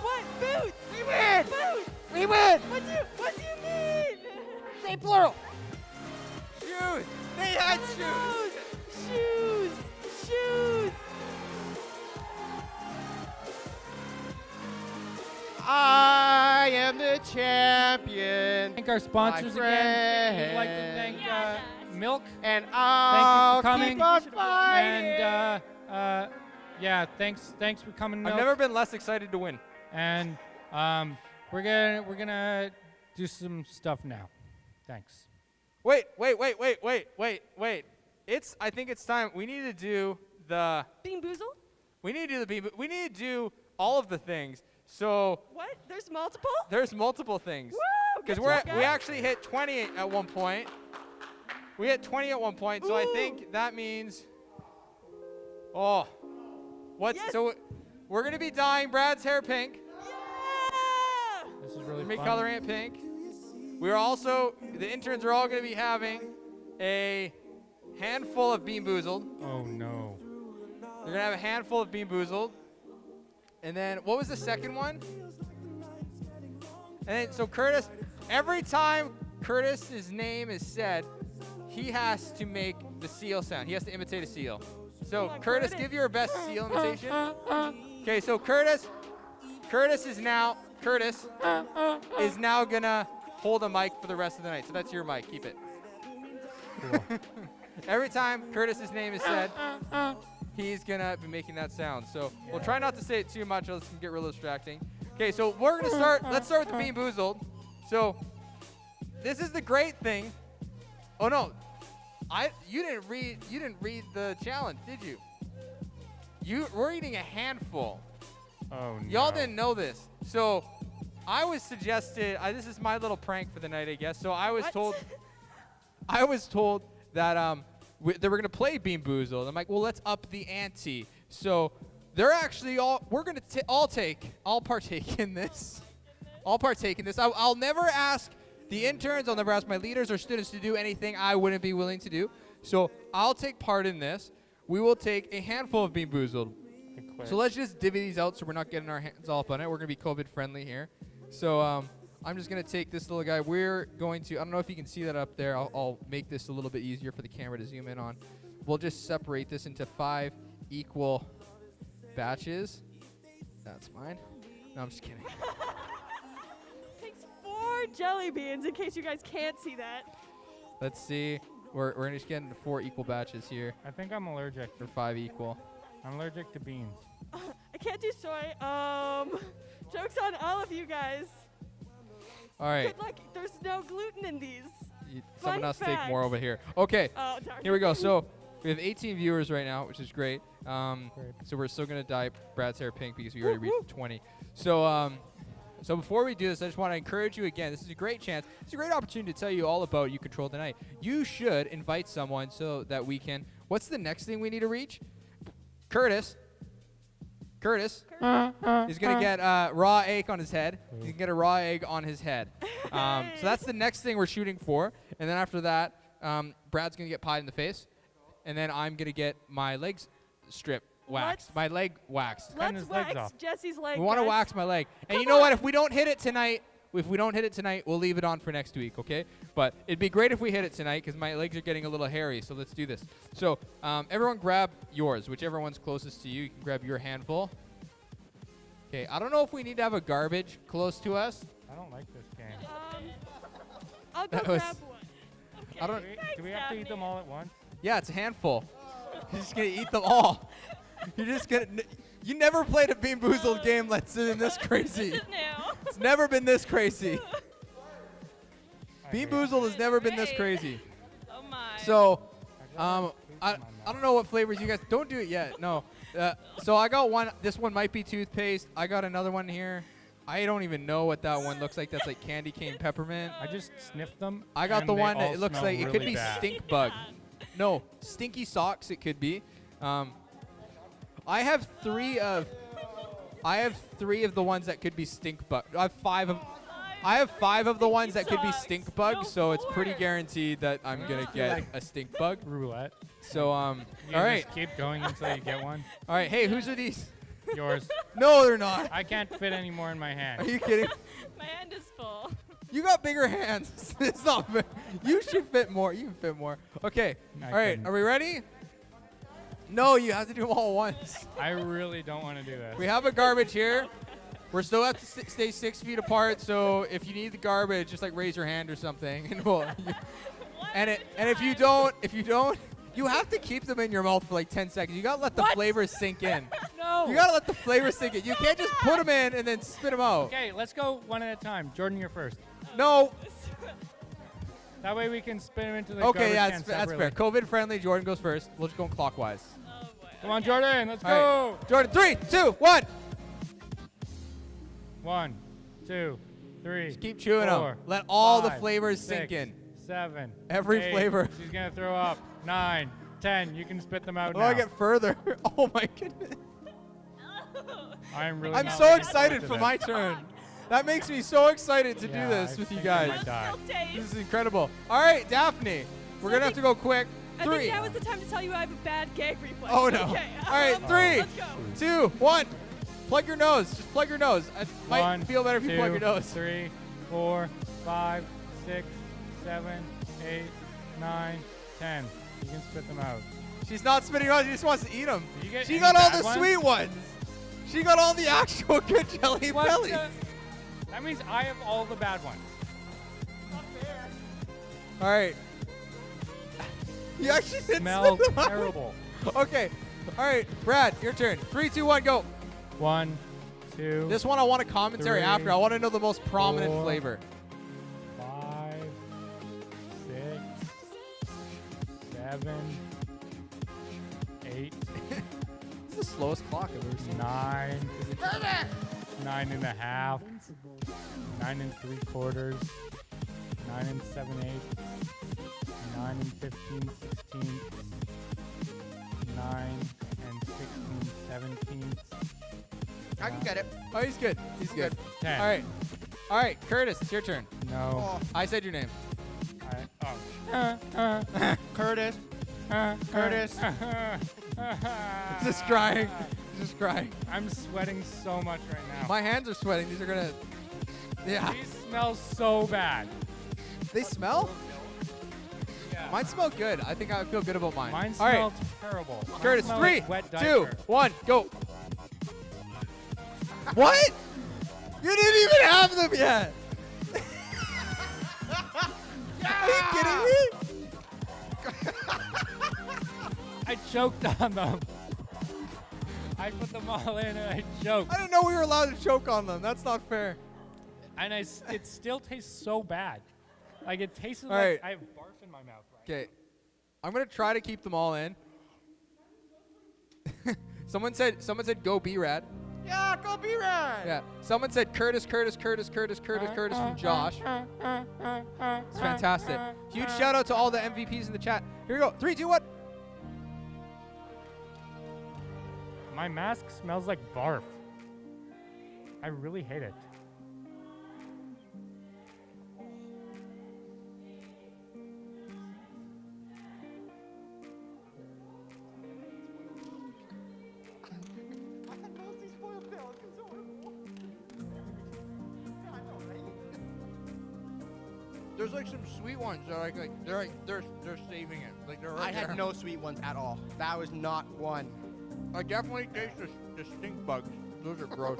Speaker 5: What? Boots!
Speaker 4: We win.
Speaker 5: Boots!
Speaker 4: We win.
Speaker 5: What do you mean?
Speaker 4: Say plural.
Speaker 2: Shoes. They had shoes.
Speaker 5: Shoes!
Speaker 4: I am the champion.
Speaker 1: Thank our sponsors again. We'd like to
Speaker 4: friend.
Speaker 1: thank Milk.
Speaker 4: And I'll
Speaker 1: coming.
Speaker 4: keep on fighting.
Speaker 1: And yeah, thanks for coming, Milk.
Speaker 6: I've never been less excited to win.
Speaker 1: And we're gonna do some stuff now. Thanks.
Speaker 6: Wait. I think it's time. We need to do the.
Speaker 3: Bean Boozle?
Speaker 6: We need to do the bean. We need to do all of the things. So
Speaker 3: What? There's multiple?
Speaker 6: there's multiple things.
Speaker 3: Woo!
Speaker 6: Because
Speaker 3: Good job,
Speaker 6: we
Speaker 3: guys.
Speaker 6: actually hit 20 at one point. We hit 20 at one point, so I
Speaker 3: Ooh.
Speaker 6: think that means. Oh, what's
Speaker 3: Yes.
Speaker 6: so? We're gonna be dyeing Brad's hair pink.
Speaker 3: Yeah!
Speaker 1: This is really
Speaker 6: We're
Speaker 1: fun.
Speaker 6: coloring it pink. We're also the interns are all gonna be having a handful of Bean Boozled.
Speaker 1: Oh no.
Speaker 6: They're gonna have a handful of Bean Boozled. And then what was the second one? And then, so Curtis, every time Curtis's name is said, he has to make the seal sound. He has to imitate a seal. So
Speaker 3: on,
Speaker 6: Curtis,
Speaker 3: Curtis.
Speaker 6: give your best seal imitation. Okay, so Curtis is now gonna hold a mic for the rest of the night. So that's your mic. Keep it.
Speaker 1: Cool.
Speaker 6: Every time Curtis's name is said, he's gonna be making that sound. So we'll try not to say it too much, else it can get real distracting. Okay, so we're gonna start. Let's start with the Bean Boozled. So this is the great thing. Oh no, you didn't read the challenge, did you? We're eating a handful.
Speaker 1: Oh no.
Speaker 6: Y'all didn't know this. So I was suggested. This is my little prank for the night, I guess. So I was
Speaker 3: What?
Speaker 6: told that they were gonna play Bean Boozled. I'm like, well, let's up the ante. So they're actually we're gonna all partake in this. I'll never ask the interns. I'll never ask my leaders or students to do anything I wouldn't be willing to do. So I'll take part in this. We will take a handful of Bean Boozled.
Speaker 1: Quick.
Speaker 6: So let's just divvy these out so we're not getting our hands all up on it. We're going to be COVID friendly here. So I'm just going to take this little guy. We're going to, I don't know if you can see that up there. I'll make this a little bit easier for the camera to zoom in on. We'll just separate this into 5 equal batches. That's mine. No, I'm just kidding.
Speaker 3: Takes 4 jelly beans in case you guys can't see that.
Speaker 6: Let's see. We're going to just get into 4 equal batches here.
Speaker 1: I think I'm allergic.
Speaker 6: Or 5 equal.
Speaker 1: I'm allergic to beans.
Speaker 3: I can't do soy. Joke's on all of you guys.
Speaker 6: All right.
Speaker 3: Good luck. There's no gluten in these.
Speaker 6: Someone
Speaker 3: Fun
Speaker 6: else take
Speaker 3: fact.
Speaker 6: more over here. Okay.
Speaker 3: Oh, darn.
Speaker 6: Here we go. So we have 18 viewers right now, which is great.
Speaker 1: Great.
Speaker 6: So we're still gonna dye Brad's hair pink because we already reached 20. So so before we do this, I just want to encourage you again. This is a great chance. It's a great opportunity to tell you all about You Control the Night. You should invite someone so that we can. What's the next thing we need to reach? Curtis is gonna get raw egg on his head. He's gonna get a raw egg on his head. So that's the next thing we're shooting for. And then after that, Brad's gonna get pied in the face, and then I'm gonna get my legs waxed. My leg waxed.
Speaker 1: Cutting
Speaker 3: Let's
Speaker 1: his legs
Speaker 3: wax
Speaker 1: off.
Speaker 3: Jesse's leg.
Speaker 6: We want to
Speaker 3: guys.
Speaker 6: wax my leg. And
Speaker 3: Come
Speaker 6: you know what?
Speaker 3: on.
Speaker 6: If we don't hit it tonight, we'll leave it on for next week, okay? But it'd be great if we hit it tonight because my legs are getting a little hairy. So let's do this. So everyone, grab yours, whichever one's closest to you. You can grab your handful. Okay. I don't know if we need to have a garbage close to us.
Speaker 1: I don't like this game.
Speaker 3: I'll go
Speaker 6: That was-
Speaker 3: grab one.
Speaker 6: I don't.
Speaker 1: Do we have to eat them all at once?
Speaker 6: Yeah, it's a handful. You're just gonna eat them all. You're just gonna. You never played a Bean Boozled game that's been this crazy.
Speaker 5: This is new.
Speaker 6: It's never been this crazy.
Speaker 1: I
Speaker 6: Bean
Speaker 1: hate it.
Speaker 6: Boozled has never been this
Speaker 5: Great.
Speaker 6: crazy.
Speaker 5: Oh my.
Speaker 6: So,
Speaker 1: I got food in
Speaker 6: I
Speaker 1: my mouth.
Speaker 6: don't know what flavors you guys. Don't do it yet. No. So I got one. This one might be toothpaste. I got another one here. I don't even know what that one looks like. That's like candy cane peppermint.
Speaker 1: I just sniffed them.
Speaker 6: I got
Speaker 1: and
Speaker 6: the
Speaker 1: they
Speaker 6: one that
Speaker 1: all
Speaker 6: it looks
Speaker 1: smell
Speaker 6: like it could
Speaker 1: really
Speaker 6: be
Speaker 1: bad.
Speaker 6: stink bug. No, stinky socks. It could be. I have three of the ones that could be stink bug. I have five of the ones that could be stink bugs, so it's pretty guaranteed that I'm gonna get a stink bug.
Speaker 1: Roulette.
Speaker 6: So
Speaker 1: You
Speaker 6: all
Speaker 1: can
Speaker 6: right,
Speaker 1: just keep going until you get one.
Speaker 6: all right. Hey, whose are these?
Speaker 1: Yours.
Speaker 6: No, they're not.
Speaker 1: I can't fit any more in my
Speaker 6: Are
Speaker 1: hand.
Speaker 6: you kidding?
Speaker 5: My hand is full.
Speaker 6: You got bigger hands. It's not fair. You should fit more. You can fit more. Okay.
Speaker 1: I
Speaker 6: All right.
Speaker 1: couldn't.
Speaker 6: Are we ready? No, you have to do them all at once.
Speaker 1: I really don't want to do this.
Speaker 6: We have a garbage here. We're still have to stay 6 feet apart. So if you need the garbage, just like raise your hand or something, and we'll. And if you don't, you have to keep them in your mouth for like 10 seconds. You gotta let the flavors sink in.
Speaker 1: No.
Speaker 6: You gotta let the flavors sink in. You can't just put them in and then spit them out.
Speaker 1: Okay, let's go one at a time. Jordan, you're first.
Speaker 6: No.
Speaker 1: That way we can spin them into the
Speaker 6: Okay,
Speaker 1: garbage
Speaker 6: yeah,
Speaker 1: can
Speaker 6: that's fair.
Speaker 1: separately.
Speaker 6: COVID friendly. Jordan goes first. We'll just go clockwise.
Speaker 5: Oh boy.
Speaker 1: Come on, Jordan, let's
Speaker 6: All
Speaker 1: go.
Speaker 6: right. Jordan, 3, 2, 1.
Speaker 1: 1, 2, 3.
Speaker 6: Just keep chewing
Speaker 1: 4,
Speaker 6: them. Let all the
Speaker 1: 5,
Speaker 6: flavors
Speaker 1: 6,
Speaker 6: sink in.
Speaker 1: 7.
Speaker 6: Every
Speaker 1: 8.
Speaker 6: flavor.
Speaker 1: She's gonna throw up. 9, 10. You can spit them out
Speaker 6: How do
Speaker 1: now.
Speaker 6: I get further? Oh my goodness.
Speaker 1: I'm really.
Speaker 6: I'm
Speaker 1: not
Speaker 6: so
Speaker 1: looking
Speaker 6: excited
Speaker 1: forward to
Speaker 6: for
Speaker 1: this.
Speaker 6: my turn. That makes me so excited to do
Speaker 1: Yeah,
Speaker 6: this
Speaker 1: I
Speaker 6: with you
Speaker 1: think I
Speaker 6: guys.
Speaker 1: might die.
Speaker 6: This is incredible. All right, Daphne. We're going to have to go quick.
Speaker 3: I
Speaker 6: 3.
Speaker 3: think now is the time to tell you I have a bad gag reflex.
Speaker 6: Oh, no.
Speaker 3: Okay.
Speaker 6: All right, 3,
Speaker 3: Let's go.
Speaker 6: 2, 1. Plug your nose. Just plug your nose. It might
Speaker 1: 1,
Speaker 6: feel better if you plug
Speaker 1: 2,
Speaker 6: your nose.
Speaker 1: 3, 4, 5, 6, 7, 8, 9, 10. You can spit them out.
Speaker 6: She's not spitting out. She just wants to eat them.
Speaker 1: Did you get
Speaker 6: She
Speaker 1: any
Speaker 6: got all
Speaker 1: bad
Speaker 6: the
Speaker 1: ones?
Speaker 6: sweet ones. She got all the actual good jelly
Speaker 1: What
Speaker 6: bellies.
Speaker 1: That means I have all the bad ones.
Speaker 6: All right. You actually did
Speaker 1: Smell
Speaker 6: spit them out.
Speaker 1: terrible.
Speaker 6: Okay. All right, Brad, your turn. 3, 2, 1, go.
Speaker 1: 1, 2.
Speaker 6: This one I want a commentary
Speaker 1: 3,
Speaker 6: after. I want to know the most prominent
Speaker 1: 4.
Speaker 6: flavor.
Speaker 1: 5, 6, 7, 8,
Speaker 6: This is the slowest clock I've ever seen.
Speaker 1: 9, 9 and a half, 9 and 3/4, 9 and 7/8, 9 and 15 16, 9 and 16 17.
Speaker 4: I can get it.
Speaker 6: Oh, he's good. He's good.
Speaker 1: 10.
Speaker 6: All right. All right, Curtis, it's your turn.
Speaker 1: No.
Speaker 6: I said your name.
Speaker 4: Curtis. Curtis.
Speaker 6: Just crying. Just crying.
Speaker 1: I'm sweating so much right now.
Speaker 6: My hands are sweating. These are going to... Yeah.
Speaker 1: These smell so bad.
Speaker 6: They smell?
Speaker 1: Yeah.
Speaker 6: Mine smell good. I think I feel good about mine.
Speaker 1: Mine
Speaker 6: All right,
Speaker 1: smell terrible. Mine
Speaker 6: Curtis,
Speaker 1: smell
Speaker 6: 3,
Speaker 1: like wet
Speaker 6: 2,
Speaker 1: diaper.
Speaker 6: 1, go. What? You didn't even have them yet. Are you kidding me?
Speaker 1: I choked on them. I put them all in and I choked.
Speaker 6: I didn't know we were allowed to choke on them. That's not fair.
Speaker 1: And it still tastes so bad. Like it tasted
Speaker 6: All
Speaker 1: like
Speaker 6: right.
Speaker 1: I have barf in my mouth right
Speaker 6: Okay. I'm going to try to keep them all in. Someone said go B-Rad.
Speaker 4: Yeah, go B-Rad.
Speaker 6: Yeah. Someone said Curtis from Josh. It's fantastic. Huge shout out to all the MVPs in the chat. Here we go. 3, 2, 1.
Speaker 1: My mask smells like barf. I really hate it.
Speaker 6: There's like some sweet ones that are they're saving it. Like they're
Speaker 4: I had no sweet ones at all. That was not one.
Speaker 6: I definitely taste the stink bugs. Those are gross.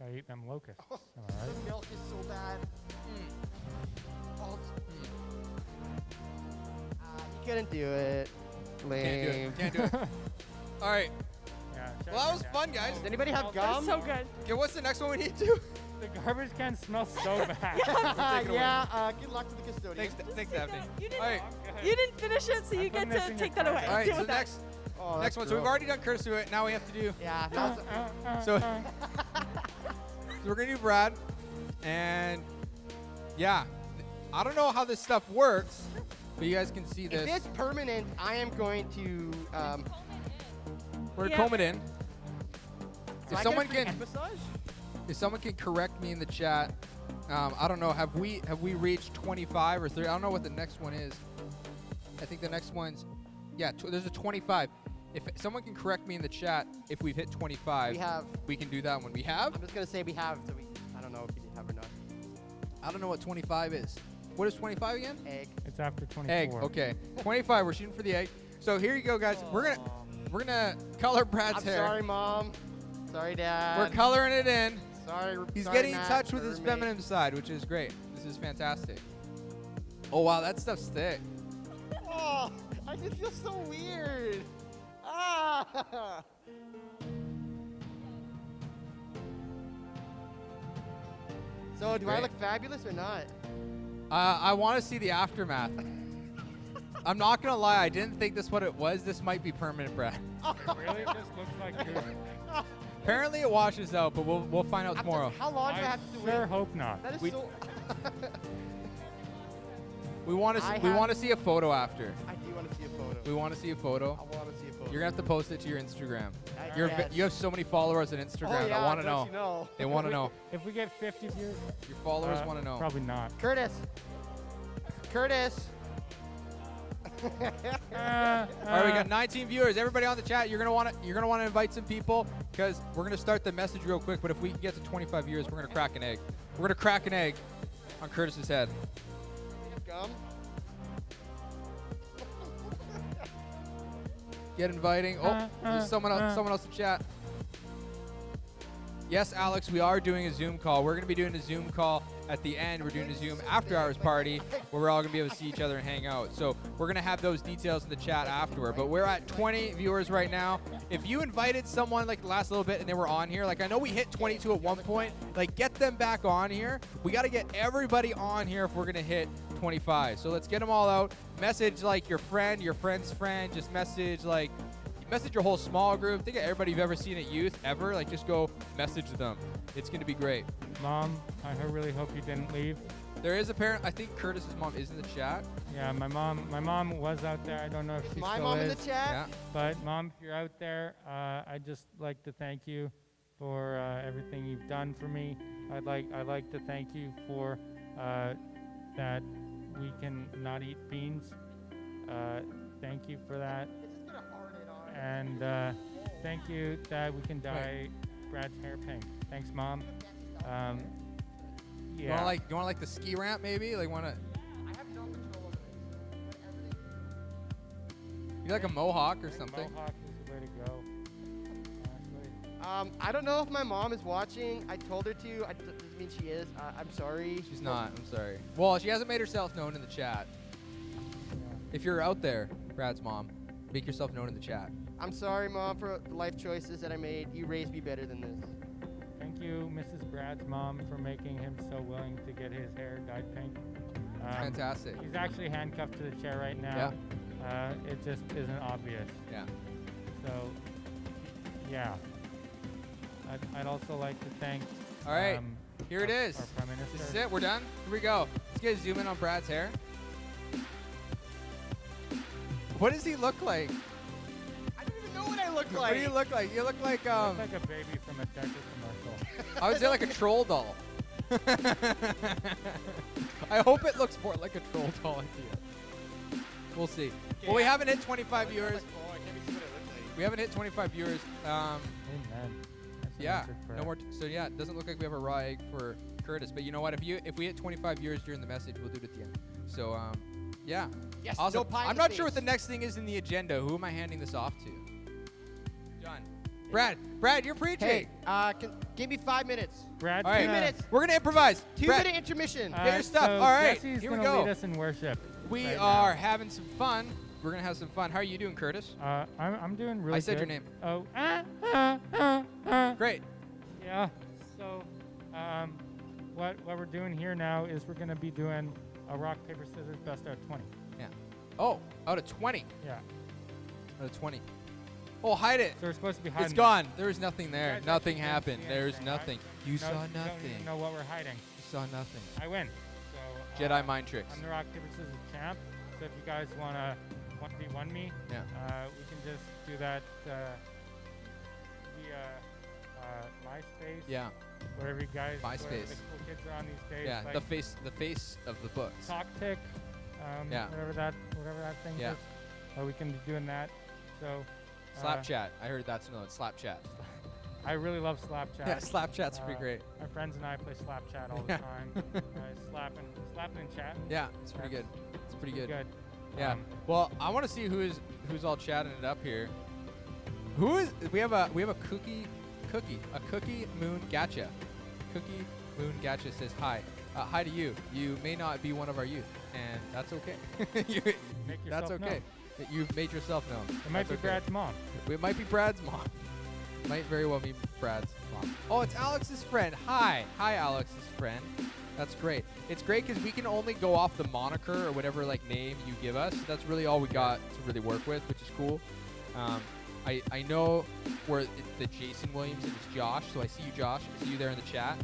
Speaker 1: I eat them locusts. Am I right?
Speaker 4: Milk is so bad. You couldn't do it. Lame.
Speaker 6: Can't do it. All right.
Speaker 1: Yeah,
Speaker 6: Well, that was fun, guys.
Speaker 4: Does anybody have
Speaker 3: That's
Speaker 4: gum?
Speaker 3: so good.
Speaker 6: Okay, what's the next one we need to do?
Speaker 1: The garbage can smells so bad.
Speaker 6: Take it away.
Speaker 4: Yeah, good luck to the custodian.
Speaker 6: Thanks, Daphne.
Speaker 3: You
Speaker 6: All right.
Speaker 3: didn't finish it, so you
Speaker 1: I'm
Speaker 3: get
Speaker 1: missing
Speaker 3: to
Speaker 1: a
Speaker 3: take that away.
Speaker 1: card.
Speaker 6: All right,
Speaker 3: Deal
Speaker 6: so
Speaker 3: with that.
Speaker 6: next
Speaker 4: Oh,
Speaker 6: next
Speaker 4: that's
Speaker 6: one. So we've
Speaker 4: gross.
Speaker 6: already done Curse to it. Now we have to do.
Speaker 4: Yeah. That was,
Speaker 6: So
Speaker 2: So we're gonna do Brad, and yeah, I don't know how this stuff works, but you guys can see this.
Speaker 4: If it's permanent, I am going to.
Speaker 2: We're gonna
Speaker 3: Yeah.
Speaker 2: comb it in.
Speaker 4: So
Speaker 2: If
Speaker 4: I
Speaker 2: someone
Speaker 4: get a free
Speaker 2: can,
Speaker 4: head massage?
Speaker 2: if someone can correct me in the chat, I don't know. Have we reached 25 or 30? I don't know what the next one is. I think the next one's, yeah. There's a 25. If someone can correct me in the chat, if we've hit 25,
Speaker 4: We have.
Speaker 2: we can do that one. We have.
Speaker 4: I'm just gonna say we have. So I don't know if you have or not.
Speaker 2: I don't know what 25 is. What is 25 again?
Speaker 4: Egg.
Speaker 1: It's after 24.
Speaker 2: Egg. Okay. 25. We're shooting for the egg. So here you go, guys. We're gonna color Brad's
Speaker 4: I'm
Speaker 2: hair.
Speaker 4: sorry, Mom. Sorry, Dad.
Speaker 2: We're coloring it in.
Speaker 4: Sorry.
Speaker 2: He's
Speaker 4: sorry,
Speaker 2: getting in
Speaker 4: Matt,
Speaker 2: touch with
Speaker 4: the
Speaker 2: his
Speaker 4: roommate.
Speaker 2: feminine side, which is great. This is fantastic. Oh wow, that stuff's thick.
Speaker 4: Oh, I just feel so weird. Ah. So, do I
Speaker 2: Great.
Speaker 4: look fabulous or not?
Speaker 2: I want to see the aftermath. I'm not gonna lie, I didn't think this what it was. This might be permanent, Brad.
Speaker 1: Really? This looks like you.
Speaker 2: Apparently it washes out, but we'll find out
Speaker 4: After-
Speaker 2: tomorrow.
Speaker 4: How long do I
Speaker 1: I
Speaker 4: have to
Speaker 1: sure
Speaker 4: wait?
Speaker 1: hope not.
Speaker 4: That is
Speaker 2: We-
Speaker 4: so.
Speaker 2: We want
Speaker 4: I
Speaker 2: to
Speaker 4: have-
Speaker 2: see a photo after.
Speaker 4: I do want to see a photo.
Speaker 2: We want to see a photo.
Speaker 4: I want to see a photo.
Speaker 2: You're gonna have to post it to your Instagram.
Speaker 4: I
Speaker 2: You're
Speaker 4: guess.
Speaker 2: you have so many followers on Instagram.
Speaker 4: Oh, yeah,
Speaker 2: I want to
Speaker 4: don't
Speaker 2: know.
Speaker 4: you know.
Speaker 2: They want to know.
Speaker 1: If we get 50 views,
Speaker 2: Your followers want to know.
Speaker 1: Probably not.
Speaker 4: Curtis. Curtis.
Speaker 2: All right, we got 19 viewers. Everybody on the chat, you're gonna want to invite some people because we're gonna start the message real quick. But if we can get to 25 viewers, we're gonna crack an egg. We're gonna crack an egg on Curtis's head.
Speaker 4: Gum.
Speaker 2: Get inviting. Oh, there's someone else to chat. Yes, Alex, we are doing a Zoom call. We're gonna be doing a Zoom call at the end. We're doing a Zoom after hours party where we're all gonna be able to see each other and hang out. So we're gonna have those details in the chat afterward. But we're at 20 viewers right now. If you invited someone like the last little bit and they were on here, like I know we hit 22 at one point, like get them back on here. We gotta get everybody on here if we're gonna hit 25. So let's get them all out. Message like your friend, your friend's friend. Just message your whole small group. Think of everybody you've ever seen at youth ever. Like just go message them. It's gonna be great.
Speaker 1: Mom, I really hope you didn't leave.
Speaker 2: There is a parent. I think Curtis's mom is in the chat.
Speaker 1: Yeah, my mom was out there. I don't know if she
Speaker 4: My
Speaker 1: still
Speaker 4: mom in
Speaker 1: is.
Speaker 4: the chat.
Speaker 2: Yeah.
Speaker 1: But mom, if you're out there, I'd just like to thank you for everything you've done for me. I'd like to thank you for that we can not eat beans. Thank you for that.
Speaker 4: It's just gonna hard it on.
Speaker 1: And thank you that we can dye Brad's hair pink. Thanks, Mom.
Speaker 2: You
Speaker 1: Yeah.
Speaker 2: want like the ski ramp maybe? Like wanna
Speaker 4: I have no control over this.
Speaker 2: you like a mohawk or
Speaker 1: I think
Speaker 2: something?
Speaker 1: Mohawk is the way to go. Honestly.
Speaker 4: I don't know if my mom is watching. I told her to. Doesn't mean she is. I'm sorry.
Speaker 2: She's not. I'm sorry. Well, she hasn't made herself known in the chat.
Speaker 1: Yeah.
Speaker 2: If you're out there, Brad's mom, make yourself known in the chat.
Speaker 4: I'm sorry, Mom, for the life choices that I made. You raised me better than this.
Speaker 1: Thank you, Mrs. Brad's mom, for making him so willing to get his hair dyed pink.
Speaker 2: Fantastic.
Speaker 1: He's actually handcuffed to the chair right now. It just isn't obvious.
Speaker 2: Yeah.
Speaker 1: So, yeah. I'd also like to thank.
Speaker 2: All right. Here it
Speaker 1: our-
Speaker 2: is.
Speaker 1: Our Prime Minister.
Speaker 2: This is it. We're done. Here we go. Let's get a zoom in on Brad's hair. What does he look like?
Speaker 4: I don't even know what I look
Speaker 2: What
Speaker 4: like.
Speaker 2: do you look like? You look like
Speaker 1: You look like a baby from a Decker commercial.
Speaker 2: I would say like a troll doll. I hope it looks more like a troll doll at the end. We'll see. Well, we haven't hit 25 viewers. We haven't hit 25 viewers.
Speaker 1: Amen. That's an
Speaker 2: Yeah,
Speaker 1: answered prayer.
Speaker 2: no more. So yeah, it doesn't look like we have a raw egg for Curtis. But you know what? If we hit 25 viewers during the message, we'll do it at the end. So yeah.
Speaker 4: Yes,
Speaker 2: Awesome.
Speaker 4: no pie in
Speaker 2: I'm
Speaker 4: the
Speaker 2: not sure what
Speaker 4: face.
Speaker 2: the next thing is in the agenda. Who am I handing this off to? John. Brad, you're preaching.
Speaker 4: Hey, give me 5 minutes.
Speaker 1: Brad,
Speaker 2: All right.
Speaker 4: 2 minutes.
Speaker 2: We're gonna improvise.
Speaker 4: 2
Speaker 2: Brad,
Speaker 4: minute intermission.
Speaker 2: Get your stuff.
Speaker 1: So
Speaker 2: All right,
Speaker 1: Jesse's
Speaker 2: here we
Speaker 1: gonna
Speaker 2: go.
Speaker 1: lead us in worship.
Speaker 2: We
Speaker 1: right
Speaker 2: are
Speaker 1: now.
Speaker 2: having some fun. We're gonna have some fun. How are you doing, Curtis?
Speaker 1: I'm doing really
Speaker 2: I said
Speaker 1: good.
Speaker 2: your name.
Speaker 1: Oh.
Speaker 2: Great.
Speaker 1: Yeah. So, what we're doing here now is we're gonna be doing a rock paper scissors best out of 20.
Speaker 2: Yeah. Oh, out of 20.
Speaker 1: Yeah.
Speaker 2: Out of 20. Oh, hide it.
Speaker 1: So we're supposed to be hiding.
Speaker 2: It's gone. There was nothing there.
Speaker 1: guys
Speaker 2: nothing
Speaker 1: actually didn't
Speaker 2: happened.
Speaker 1: see
Speaker 2: There's
Speaker 1: anything, right?
Speaker 2: nothing. You saw
Speaker 1: You don't
Speaker 2: nothing.
Speaker 1: even know what we're hiding.
Speaker 2: You saw nothing.
Speaker 1: I win. So
Speaker 2: Jedi mind tricks.
Speaker 1: I'm the rock paper scissors champ. So if you guys wanna 1v1 me,
Speaker 2: Yeah.
Speaker 1: we can just do that via MySpace.
Speaker 2: Yeah.
Speaker 1: Whatever you guys, whatever
Speaker 2: MySpace.
Speaker 1: the cool kids are on these days.
Speaker 2: Yeah.
Speaker 1: Like
Speaker 2: The face of the books.
Speaker 1: TalkTick,
Speaker 2: Yeah.
Speaker 1: whatever that thing
Speaker 2: Yeah.
Speaker 1: is. We can be doing that. So
Speaker 2: Slapchat. I heard that's another Slapchat.
Speaker 1: I really love Slapchat.
Speaker 2: Yeah, Slapchat's pretty great.
Speaker 1: My friends and I play Slapchat all the
Speaker 2: Yeah.
Speaker 1: time. Slapping and chatting.
Speaker 2: Yeah, it's pretty good. It's pretty good. Yeah.
Speaker 1: Um,
Speaker 2: Well, I want to see who's all chatting it up here. Who is? We have a cookie moon gacha. Cookie moon gacha says hi. Hi to you. You may not be one of our youth, and that's okay.
Speaker 1: Make
Speaker 2: That's
Speaker 1: yourself
Speaker 2: okay. You've made yourself known.
Speaker 1: It might
Speaker 2: That's
Speaker 1: be
Speaker 2: okay.
Speaker 1: Brad's mom.
Speaker 2: It might be Brad's mom. Might very well be Brad's mom. Oh, it's Alex's friend. Hi, Alex's friend. That's great. It's great because we can only go off the moniker or whatever like name you give us. That's really all we got to really work with, which is cool. I know where the Jason Williams is Josh, so I see you, Josh. I see you there in the chat.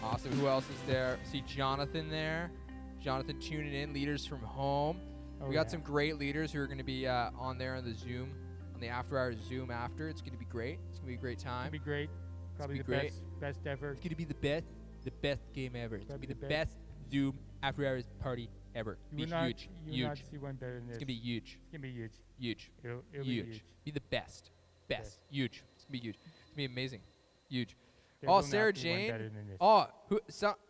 Speaker 2: Awesome. Who else is there? See Jonathan there. Jonathan tuning in. Leaders from home.
Speaker 1: Oh,
Speaker 2: We got
Speaker 1: yeah.
Speaker 2: some great leaders who are going to be on there on the Zoom, on the after hours Zoom after. It's going to be great. It's going to be a great time.
Speaker 1: It'd be great. Probably
Speaker 2: be
Speaker 1: the
Speaker 2: great.
Speaker 1: best ever.
Speaker 2: It's going to be the best game ever. It's going to be
Speaker 1: Probably
Speaker 2: the best Zoom after hours party ever.
Speaker 1: You
Speaker 2: Be
Speaker 1: would not,
Speaker 2: huge.
Speaker 1: you would
Speaker 2: Huge.
Speaker 1: not see one better than this.
Speaker 2: It's going to be huge.
Speaker 1: It's gonna be huge.
Speaker 2: Huge.
Speaker 1: It'll be
Speaker 2: Huge.
Speaker 1: huge.
Speaker 2: Be the best.
Speaker 1: Yes.
Speaker 2: Best. Huge. It's going to be huge. It's going to be amazing. Huge.
Speaker 1: There
Speaker 2: Oh,
Speaker 1: will not
Speaker 2: Sarah
Speaker 1: be one
Speaker 2: Jane.
Speaker 1: better than this.
Speaker 2: Oh,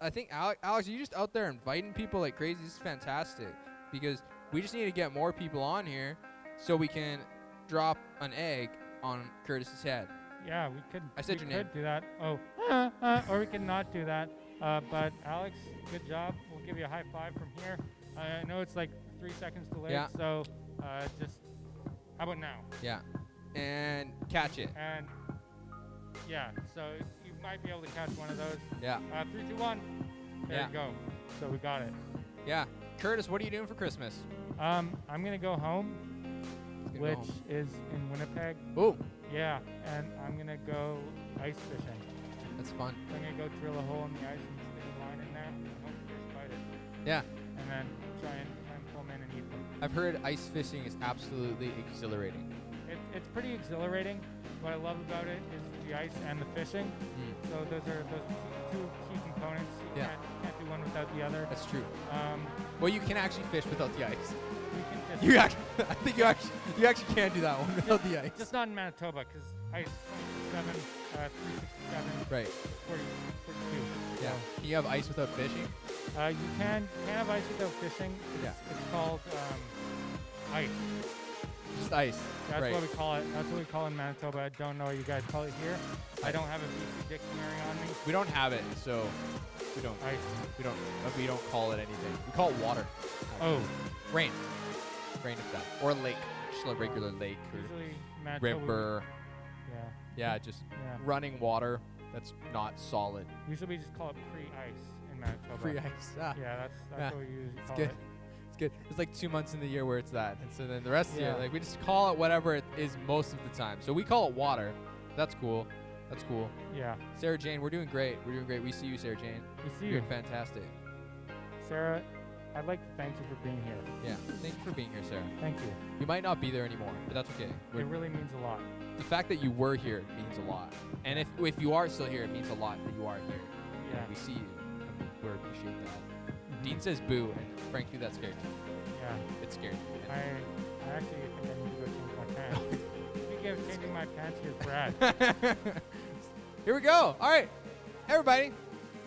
Speaker 2: I think Alex, are you just out there inviting people like crazy? This is fantastic because we just need to get more people on here so we can drop an egg on Curtis's head.
Speaker 1: Yeah, we could.
Speaker 2: I said
Speaker 1: we
Speaker 2: your name.
Speaker 1: could do that. Oh, or we could not do that. But Alex, good job. We'll give you a high five from here. I know it's like 3 seconds delayed,
Speaker 2: Yeah.
Speaker 1: so just how about now?
Speaker 2: Yeah. And catch it.
Speaker 1: And yeah, so you might be able to catch one of those.
Speaker 2: Yeah.
Speaker 1: 3, 2, 1. There
Speaker 2: Yeah.
Speaker 1: you go. So we got it.
Speaker 2: Yeah. Curtis, what are you doing for Christmas?
Speaker 1: I'm gonna go home,
Speaker 2: He's gonna
Speaker 1: which
Speaker 2: go home.
Speaker 1: is in Winnipeg.
Speaker 2: Boom.
Speaker 1: Yeah, and I'm gonna go ice fishing.
Speaker 2: That's fun.
Speaker 1: So I'm gonna go drill a hole in the ice and stick a line in there and hope fish bite it.
Speaker 2: Yeah.
Speaker 1: And then try and pull them in and eat them.
Speaker 2: I've heard ice fishing is absolutely exhilarating.
Speaker 1: It's pretty exhilarating. What I love about it is the ice and the fishing.
Speaker 2: Mm.
Speaker 1: So those are two key components. You
Speaker 2: Yeah.
Speaker 1: can't do one without the other.
Speaker 2: That's true.
Speaker 1: Um,
Speaker 2: Well, you can actually fish without the ice.
Speaker 1: we can just
Speaker 2: You actually, I think you actually can do that one without the ice.
Speaker 1: just not in Manitoba because ice 27, 367,
Speaker 2: Right.
Speaker 1: 40, 42.
Speaker 2: Yeah.
Speaker 1: So,
Speaker 2: Can you have ice without fishing?
Speaker 1: you can have ice without fishing.
Speaker 2: Yeah.
Speaker 1: It's called ice.
Speaker 2: Just ice.
Speaker 1: That's
Speaker 2: right.
Speaker 1: what we call it. That's what we call it in Manitoba. I don't know what you guys call it here. I don't have a BC dictionary on me.
Speaker 2: We don't have it, so we don't.
Speaker 1: Ice.
Speaker 2: We don't call it anything. We call it water.
Speaker 1: Oh,
Speaker 2: Rain. Rain is that. Or lake. Just a regular lake or
Speaker 1: usually Manitoba.
Speaker 2: river.
Speaker 1: Yeah.
Speaker 2: Yeah, just
Speaker 1: Yeah.
Speaker 2: running water that's not solid.
Speaker 1: Usually we just call it pre-ice in Manitoba.
Speaker 2: Free ice. Ah.
Speaker 1: Yeah, that's
Speaker 2: Yeah.
Speaker 1: what we usually
Speaker 2: It's
Speaker 1: call
Speaker 2: good.
Speaker 1: it.
Speaker 2: It's good. It's like 2 months in the year where it's that. And so then the rest of the year,
Speaker 1: Yeah.
Speaker 2: like we just call it whatever it is most of the time. So we call it water. That's cool. That's cool.
Speaker 1: Yeah.
Speaker 2: Sarah Jane, we're doing great. We're doing great. We see you, Sarah Jane.
Speaker 1: We see
Speaker 2: You're
Speaker 1: you.
Speaker 2: doing fantastic.
Speaker 1: Sarah, I'd like to thank you for being here.
Speaker 2: Yeah. Thank you for being here, Sarah.
Speaker 1: Thank you.
Speaker 2: You might not be there anymore, but that's okay.
Speaker 1: It really means a lot.
Speaker 2: The fact that you were here means a lot. And if you are still here, it means a lot that you are here.
Speaker 1: Yeah.
Speaker 2: And we see you. And we appreciate that. Dean says boo, and frankly, that scared me.
Speaker 1: Yeah.
Speaker 2: It scared me.
Speaker 1: I actually think I need to go change my pants. Speaking of changing my pants, here's Brad.
Speaker 2: Here we go. All right, everybody.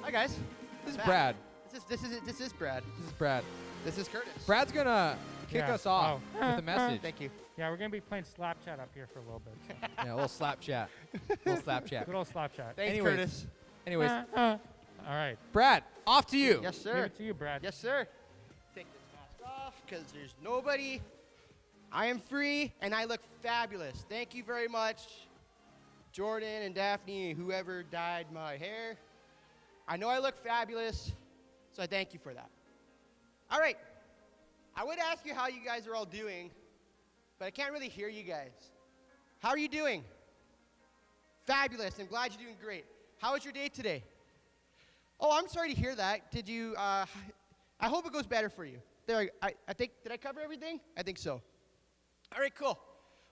Speaker 4: Hi guys.
Speaker 2: This is
Speaker 4: Back.
Speaker 2: Brad.
Speaker 4: This is Brad.
Speaker 2: This is Brad.
Speaker 4: This is Curtis.
Speaker 2: Brad's gonna kick
Speaker 1: Yeah.
Speaker 2: us off
Speaker 1: Oh.
Speaker 2: with a message.
Speaker 4: Thank you.
Speaker 1: Yeah, we're gonna be playing Slapchat up here for a little bit.
Speaker 2: Yeah, a little slap chat. little slap chat.
Speaker 1: Good old Slapchat.
Speaker 4: Thanks,
Speaker 2: Anyways.
Speaker 4: Curtis.
Speaker 2: Anyways,
Speaker 1: All right.
Speaker 2: Brad, off to you.
Speaker 4: Yes,
Speaker 1: Give
Speaker 4: sir.
Speaker 1: it to you, Brad.
Speaker 4: Yes, sir. Take this mask off because there's nobody. I am free and I look fabulous. Thank you very much, Jordan and Daphne, whoever dyed my hair. I know I look fabulous, so I thank you for that. All right. I would ask you how you guys are all doing, but I can't really hear you guys. How are you doing? Fabulous. I'm glad you're doing great. How was your day today? Oh, I'm sorry to hear that. Did you, I hope it goes better for you. There, I think, did I cover everything? I think so. All right, cool.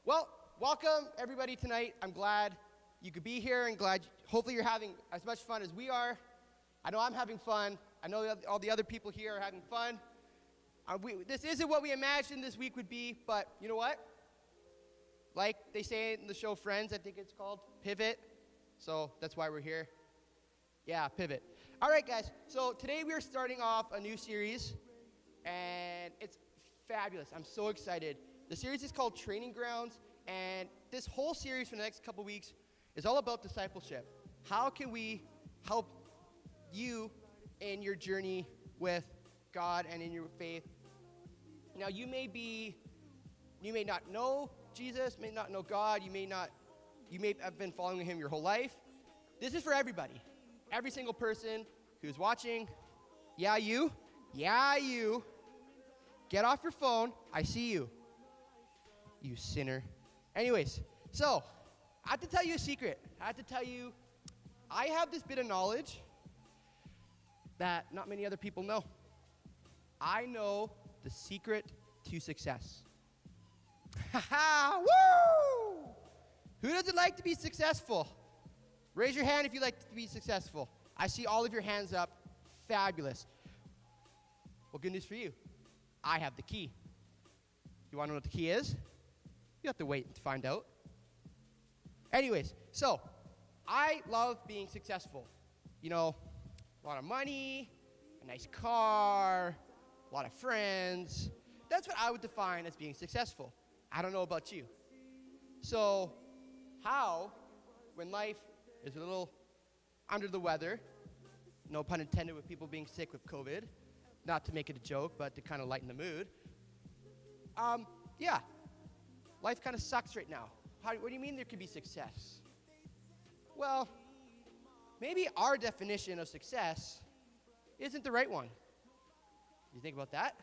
Speaker 4: Well, welcome everybody tonight. I'm glad you could be here and glad, hopefully you're having as much fun as we are. I know I'm having fun. I know all the other people here are having fun. This isn't what we imagined this week would be, but you know what? Like they say in the show Friends, I think it's called, pivot. So that's why we're here. Yeah, pivot. All right, guys. So today we are starting off a new series, and it's fabulous. I'm so excited. The series is called Training Grounds, and this whole series for the next couple weeks is all about discipleship. How can we help you in your journey with God and in your faith? Now, you may not know Jesus, may not know God, you may have been following him your whole life. This is for everybody. Every single person who's watching. Yeah, you. Get off your phone. I see you. You sinner. Anyways, so I have to tell you a secret. I have this bit of knowledge that not many other people know. I know the secret to success. Ha woo! Who doesn't like to be successful? Raise your hand if you like to be successful. I see all of your hands up. Fabulous. Well, good news for you. I have the key. You want to know what the key is? You have to wait to find out. Anyways, so I love being successful. You know, a lot of money, a nice car, a lot of friends. That's what I would define as being successful. I don't know about you. So how, when life is a little under the weather, no pun intended with people being sick with COVID, not to make it a joke, but to kind of lighten the mood, yeah, life kind of sucks right now. What do you mean there could be success? Well, maybe our definition of success isn't the right one. You think about that?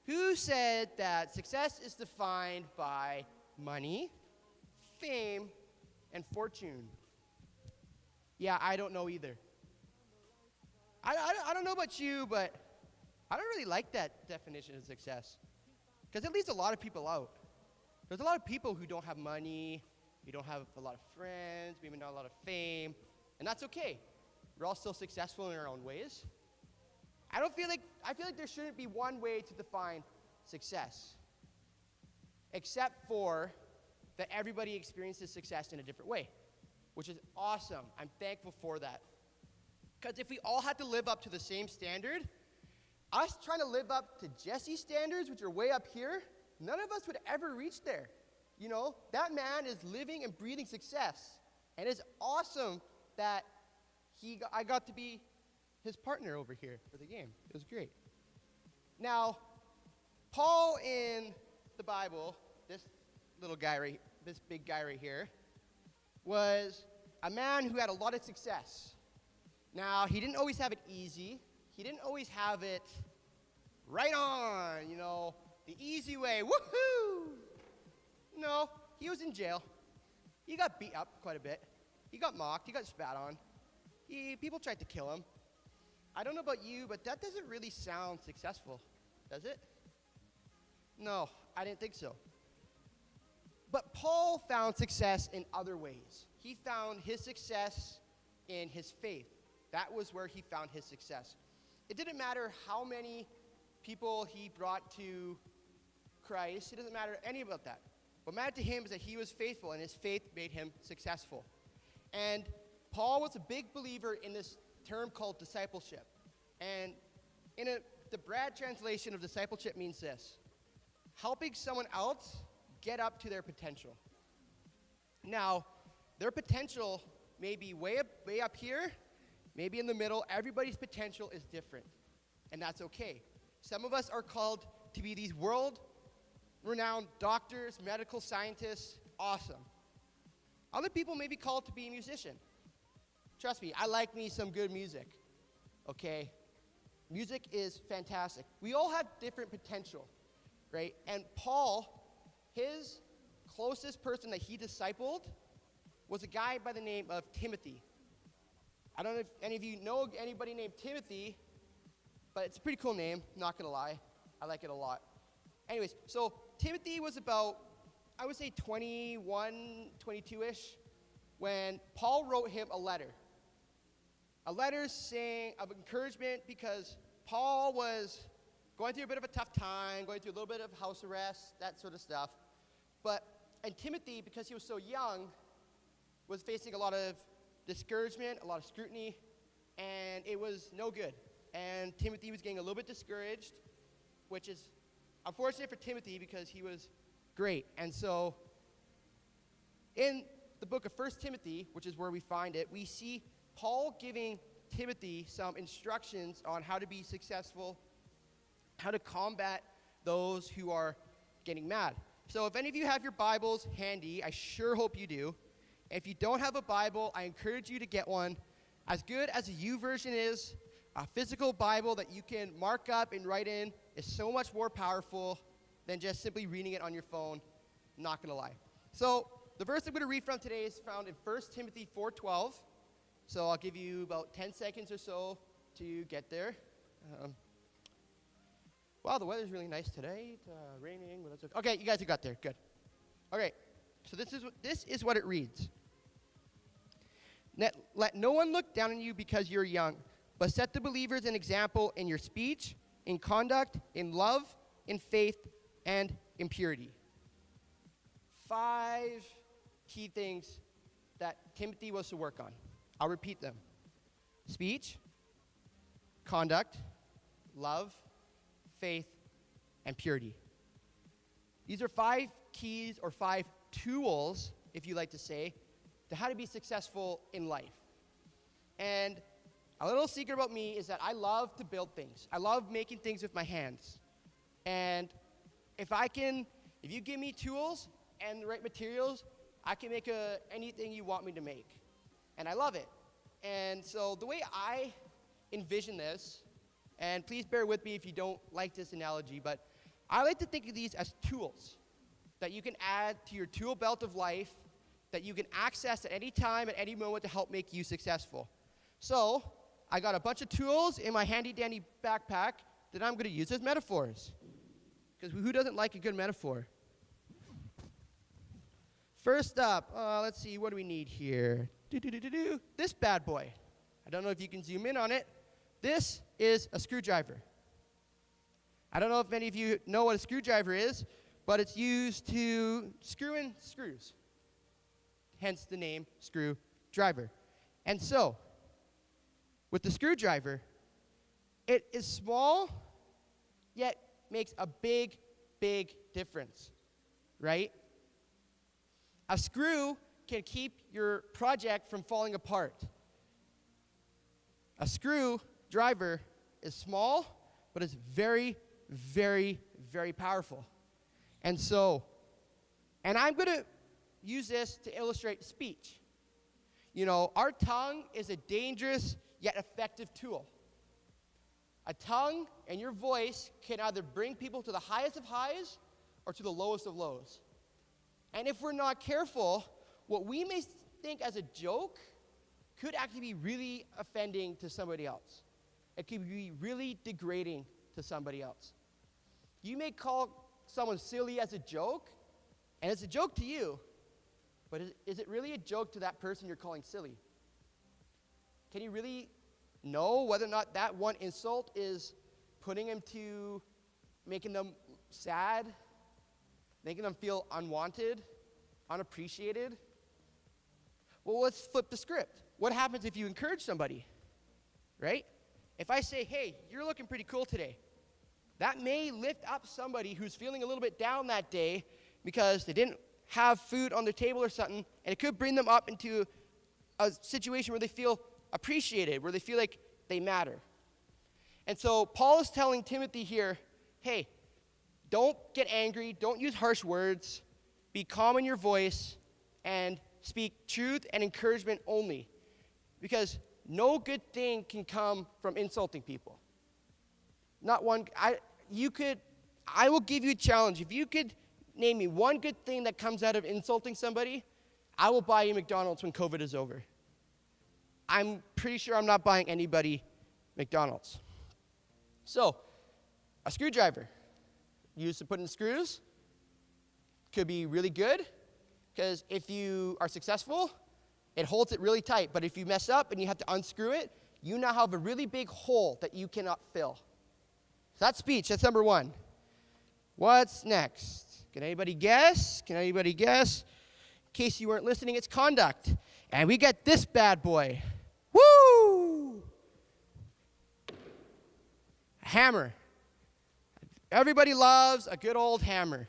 Speaker 4: Who said that success is defined by money, fame, and fortune? Yeah, I don't know either. I don't know about you, but I don't really like that definition of success because it leaves a lot of people out. There's a lot of people who don't have money, who don't have a lot of friends, maybe not a lot of fame, and that's okay. We're all still successful in our own ways. I feel like there shouldn't be one way to define success, except for that everybody experiences success in a different way, which is awesome. I'm thankful for that. Because if we all had to live up to the same standard, us trying to live up to Jesse's standards, which are way up here, none of us would ever reach there. You know, that man is living and breathing success, and it's awesome that I got to be his partner over here for the game. It was great. Now, Paul in the Bible, this big guy right here, was a man who had a lot of success. Now, he didn't always have it easy. He didn't always have it right on, you know, the easy way, woohoo! No, he was in jail. He got beat up quite a bit. He got mocked. He got spat on. People tried to kill him. I don't know about you, but that doesn't really sound successful, does it? No, I didn't think so. But Paul found success in other ways. He found his success in his faith. That was where he found his success. It didn't matter how many people he brought to Christ. It doesn't matter any about that. What mattered to him is that he was faithful, and his faith made him successful. And Paul was a big believer in this term called discipleship. And the Brad translation of discipleship means this: helping someone else get up to their potential. Now, their potential may be way up here, maybe in the middle. Everybody's potential is different, and that's okay. Some of us are called to be these world-renowned doctors, medical scientists. Awesome. Other people may be called to be a musician. Trust me, I like me some good music, okay? Music is fantastic. We all have different potential, right? And Paul, his closest person that he discipled was a guy by the name of Timothy. I don't know if any of you know anybody named Timothy, but it's a pretty cool name, not gonna lie. I like it a lot. Anyways, so Timothy was about, I would say 21, 22-ish, when Paul wrote him a letter. A letter saying of encouragement because Paul was going through a bit of a tough time, going through a little bit of house arrest, that sort of stuff. And Timothy, because he was so young, was facing a lot of discouragement, a lot of scrutiny, and it was no good. And Timothy was getting a little bit discouraged, which is unfortunate for Timothy because he was great. And so in the book of 1 Timothy, which is where we find it, we see Paul giving Timothy some instructions on how to be successful, how to combat those who are getting mad. So if any of you have your Bibles handy, I sure hope you do. If you don't have a Bible, I encourage you to get one. As good as a YouVersion is, a physical Bible that you can mark up and write in is so much more powerful than just simply reading it on your phone. Not going to lie. So the verse I'm going to read from today is found in 1 Timothy 4:12. So I'll give you about 10 seconds or so to get there. Wow, the weather's really nice today. Raining. But that's okay. Okay, you guys have got there. Good. Okay, so this is what it reads. Let no one look down on you because you're young, but set the believers an example in your speech, in conduct, in love, in faith, and in purity. 5 key things that Timothy was to work on. I'll repeat them. Speech, conduct, love, faith, and purity. These are 5 keys or 5 tools, if you like to say, to how to be successful in life. And a little secret about me is that I love to build things. I love making things with my hands. And if you give me tools and the right materials, I can make anything you want me to make. And I love it. And so the way I envision this, and please bear with me if you don't like this analogy, but I like to think of these as tools that you can add to your tool belt of life that you can access at any time, at any moment to help make you successful. So I got a bunch of tools in my handy-dandy backpack that I'm going to use as metaphors. Because who doesn't like a good metaphor? First up, let's see, what do we need here? This bad boy. I don't know if you can zoom in on it. This is a screwdriver. I don't know if many of you know what a screwdriver is, but it's used to screw in screws. Hence the name screwdriver. And so, with the screwdriver, it is small, yet makes a big, big difference, right? A screw can keep your project from falling apart. A screwdriver is small, but it's very, very, very powerful. And I'm going to use this to illustrate speech. You know, our tongue is a dangerous yet effective tool. A tongue and your voice can either bring people to the highest of highs or to the lowest of lows. And if we're not careful, what we may think as a joke could actually be really offending to somebody else. It could be really degrading to somebody else. You may call someone silly as a joke, and it's a joke to you, but is it really a joke to that person you're calling silly? Can you really know whether or not that one insult is putting them to making them sad, making them feel unwanted, unappreciated? Well, let's flip the script. What happens if you encourage somebody, right? If I say, hey, you're looking pretty cool today, that may lift up somebody who's feeling a little bit down that day because they didn't have food on their table or something, and it could bring them up into a situation where they feel appreciated, where they feel like they matter. And so Paul is telling Timothy here, hey, don't get angry, don't use harsh words, be calm in your voice, and speak truth and encouragement only. Because no good thing can come from insulting people. Not one. I will give you a challenge. If you could name me one good thing that comes out of insulting somebody, I will buy you McDonald's when COVID is over. I'm pretty sure I'm not buying anybody McDonald's. So, a screwdriver used to put in screws could be really good, because if you are successful, it holds it really tight. But if you mess up and you have to unscrew it, you now have a really big hole that you cannot fill. So that's speech. That's number one. What's next? Can anybody guess? Can anybody guess? In case you weren't listening, it's conduct. And we get this bad boy. Woo! A hammer. Everybody loves a good old hammer.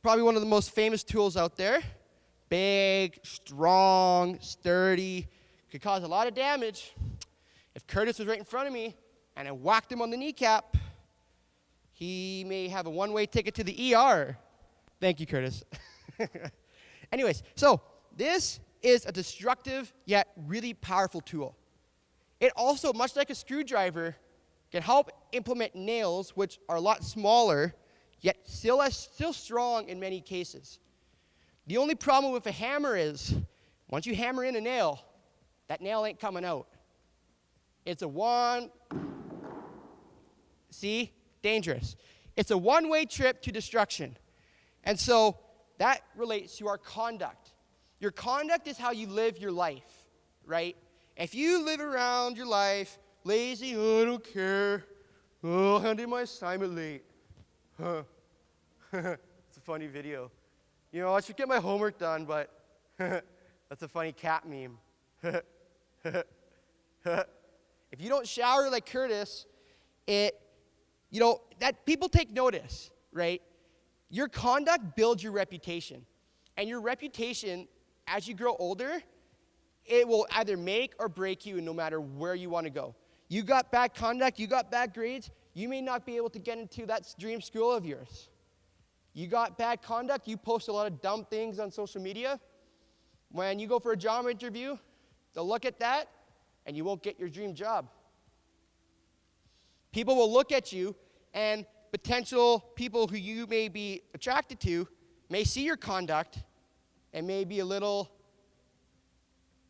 Speaker 4: Probably one of the most famous tools out there. Big, strong, sturdy. Could cause a lot of damage. If Curtis was right in front of me and I whacked him on the kneecap, he may have a one-way ticket to the ER. Thank you, Curtis. Anyways, so this is a destructive yet really powerful tool. It also, much like a screwdriver, can help implement nails, which are a lot smaller, yet still strong in many cases. The only problem with a hammer is, once you hammer in a nail, that nail ain't coming out. It's a see? Dangerous. It's a one-way trip to destruction. And so that relates to our conduct. Your conduct is how you live your life, right? If you live around your life lazy, oh, I don't care. Oh, I did my assignment late. Huh. It's a funny video. You know, I should get my homework done, but that's a funny cat meme. If you don't shower like Curtis, that people take notice, right? Your conduct builds your reputation. And your reputation, as you grow older, it will either make or break you no matter where you want to go. You got bad conduct, you got bad grades, you may not be able to get into that dream school of yours. You got bad conduct, you post a lot of dumb things on social media. When you go for a job interview, they'll look at that, and you won't get your dream job. People will look at you, and potential people who you may be attracted to may see your conduct and may be a little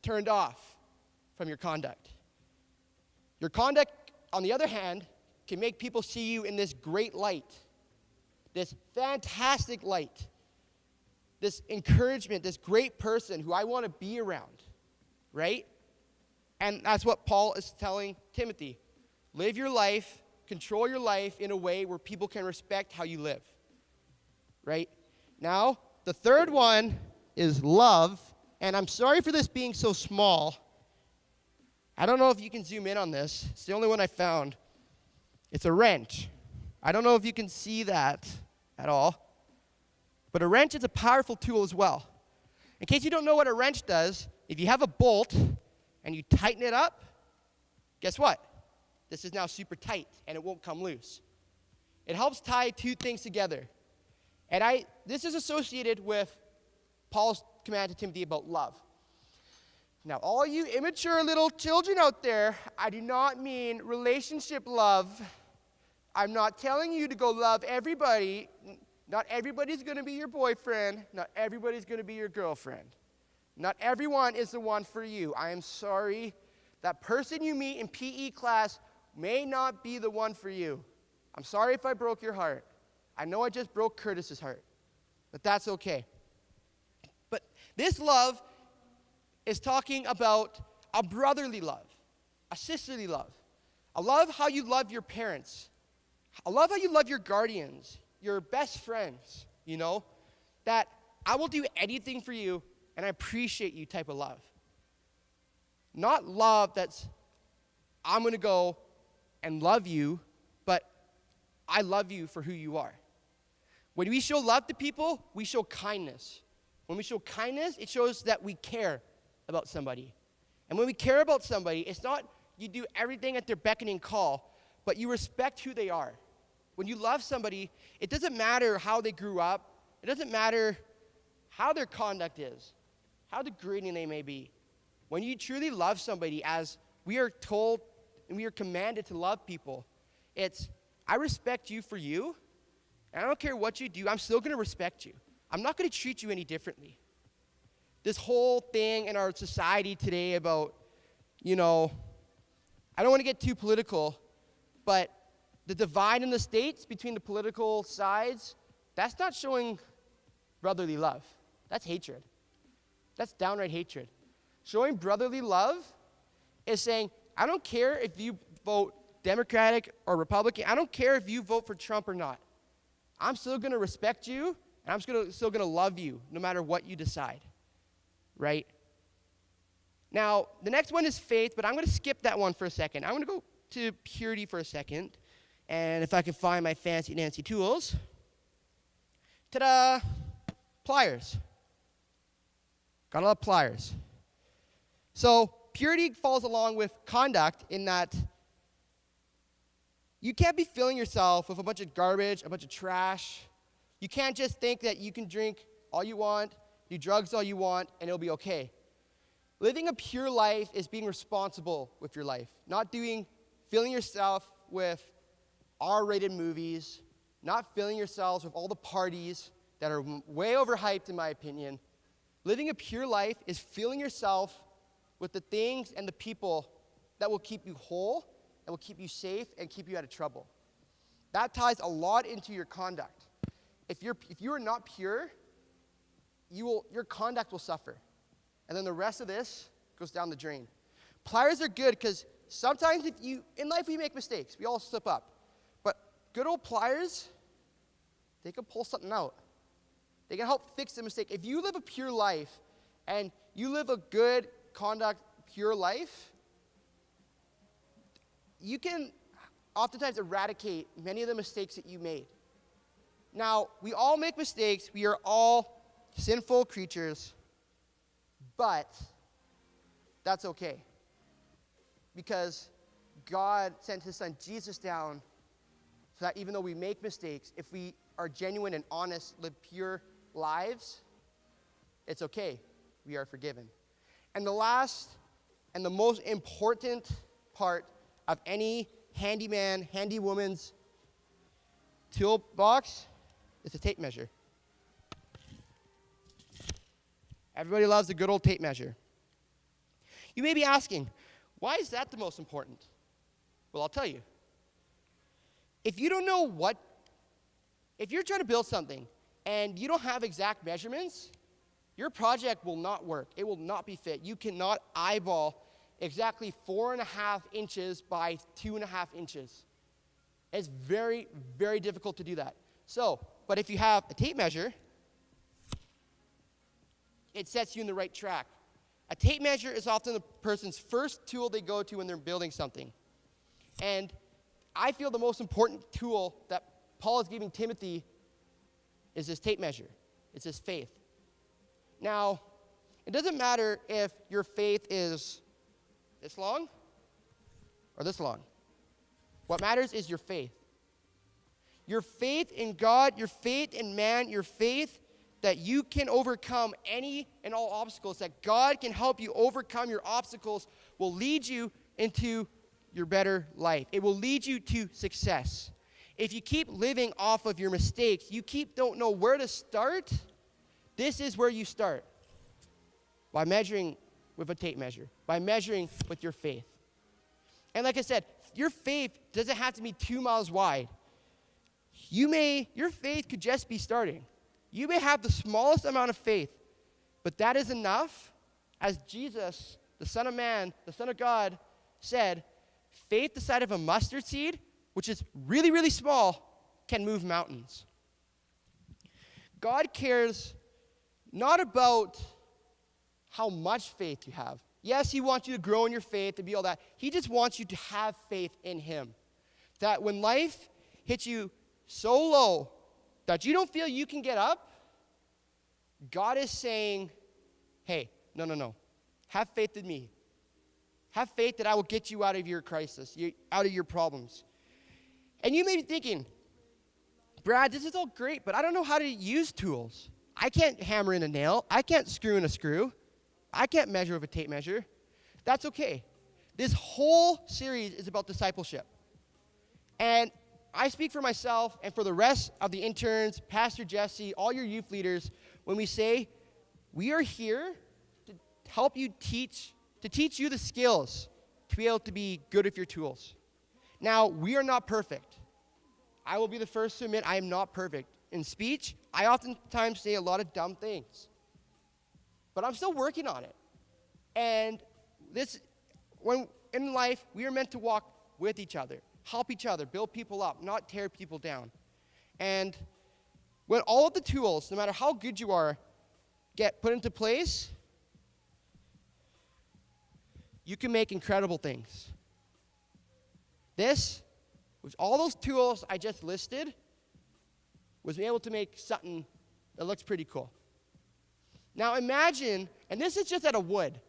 Speaker 4: turned off from your conduct. Your conduct, on the other hand, can make people see you in this great light, this fantastic light, this encouragement, this great person who I want to be around, right? And that's what Paul is telling Timothy. Live your life, control your life in a way where people can respect how you live, right? Now, the third one is love, and I'm sorry for this being so small. I don't know if you can zoom in on this. It's the only one I found. It's a wrench. I don't know if you can see that at all, but a wrench is a powerful tool as well. In case you don't know what a wrench does, if you have a bolt and you tighten it up, guess what? This is now super tight and it won't come loose. It helps tie two things together. And this is associated with Paul's command to Timothy about love. Now, all you immature little children out there, I do not mean relationship love. I'm not telling you to go love everybody. Not everybody's going to be your boyfriend. Not everybody's going to be your girlfriend. Not everyone is the one for you. I am sorry. That person you meet in PE class may not be the one for you. I'm sorry if I broke your heart. I know I just broke Curtis's heart, but that's okay. But this love is talking about a brotherly love, a sisterly love. I love how you love your parents. I love how you love your guardians, your best friends, that I will do anything for you and I appreciate you type of love. Not love that's, I'm going to go and love you, but I love you for who you are. When we show love to people, we show kindness. When we show kindness, it shows that we care about somebody. And when we care about somebody, it's not you do everything at their beckoning call, but you respect who they are. When you love somebody, it doesn't matter how they grew up. It doesn't matter how their conduct is, how degrading they may be. When you truly love somebody, as we are told and we are commanded to love people, it's, I respect you for you, And I don't care what you do, I'm still going to respect you. I'm not going to treat you any differently. This whole thing in our society today about, I don't want to get too political, but the divide in the states between the political sides, that's not showing brotherly love. That's hatred. That's downright hatred. Showing brotherly love is saying, I don't care if you vote Democratic or Republican. I don't care if you vote for Trump or not. I'm still going to respect you, and I'm still going to love you no matter what you decide, right? Now, the next one is faith, but I'm going to skip that one for a second. I'm going to go to purity for a second, and if I can find my fancy-dancy tools. Ta-da! Pliers. Got a lot of pliers. So purity falls along with conduct in that you can't be filling yourself with a bunch of garbage, a bunch of trash. You can't just think that you can drink all you want, do drugs all you want, and it'll be okay. Living a pure life is being responsible with your life, not filling yourself with R-rated movies, not filling yourselves with all the parties that are way overhyped in my opinion. Living a pure life is filling yourself with the things and the people that will keep you whole, that will keep you safe, and keep you out of trouble. That ties a lot into your conduct. If you are not pure, your conduct will suffer. And then the rest of this goes down the drain. Pliers are good because sometimes in life we make mistakes. We all slip up. But good old pliers, they can pull something out. They can help fix the mistake. If you live a pure life and you live a good conduct, pure life, you can oftentimes eradicate many of the mistakes that you made. Now, we all make mistakes. We are all sinful creatures, but that's okay because God sent his son Jesus down so that even though we make mistakes, if we are genuine and honest, live pure lives, it's okay. We are forgiven. And the last and the most important part of any handyman, handywoman's toolbox is a tape measure. Everybody loves a good old tape measure. You may be asking, why is that the most important? Well, I'll tell you. If you don't know if you're trying to build something and you don't have exact measurements, your project will not work. It will not be fit. You cannot eyeball exactly 4.5 inches by 2.5 inches. It's very, very difficult to do that. But if you have a tape measure, it sets you in the right track. A tape measure is often the person's first tool they go to when they're building something. And I feel the most important tool that Paul is giving Timothy is this tape measure. It's his faith. Now, it doesn't matter if your faith is this long or this long. What matters is your faith. Your faith in God, your faith in man, your faith that you can overcome any and all obstacles, that God can help you overcome your obstacles, will lead you into your better life. It will lead you to success. If you keep living off of your mistakes, don't know where to start, this is where you start. By measuring with a tape measure. By measuring with your faith. And like I said, your faith doesn't have to be 2 miles wide. Your faith could just be starting. You may have the smallest amount of faith, but that is enough. As Jesus, the Son of Man, the Son of God, said, faith the size of a mustard seed, which is really, really small, can move mountains. God cares not about how much faith you have. Yes, he wants you to grow in your faith and be all that. He just wants you to have faith in him. That when life hits you so low that you don't feel you can get up, God is saying, hey, no. Have faith in me. Have faith that I will get you out of your crisis, out of your problems. And you may be thinking, Brad, this is all great, but I don't know how to use tools. I can't hammer in a nail. I can't screw in a screw. I can't measure with a tape measure. That's okay. This whole series is about discipleship. And I speak for myself and for the rest of the interns, Pastor Jesse, all your youth leaders, when we say we are here to help you teach you the skills to be able to be good with your tools. Now, we are not perfect. I will be the first to admit I am not perfect. In speech, I oftentimes say a lot of dumb things. But I'm still working on it. And when in life, we are meant to walk with each other, help each other, build people up, not tear people down. And when all of the tools, no matter how good you are, get put into place, you can make incredible things. This, with all those tools I just listed, was able to make something that looks pretty cool. Now imagine, and this is just out of wood,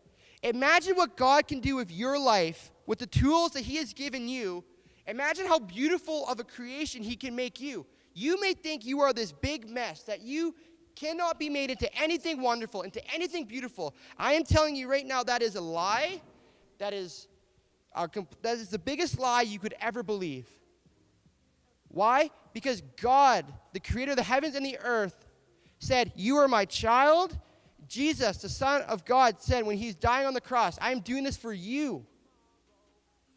Speaker 4: imagine what God can do with your life with the tools that he has given you. Imagine how beautiful of a creation he can make you. You may think you are this big mess, that you cannot be made into anything wonderful, into anything beautiful. I am telling you right now that is a lie. That is the biggest lie you could ever believe. Why? Because God, the creator of the heavens and the earth, said, you are my child. Jesus, the Son of God, said when he's dying on the cross, I am doing this for you.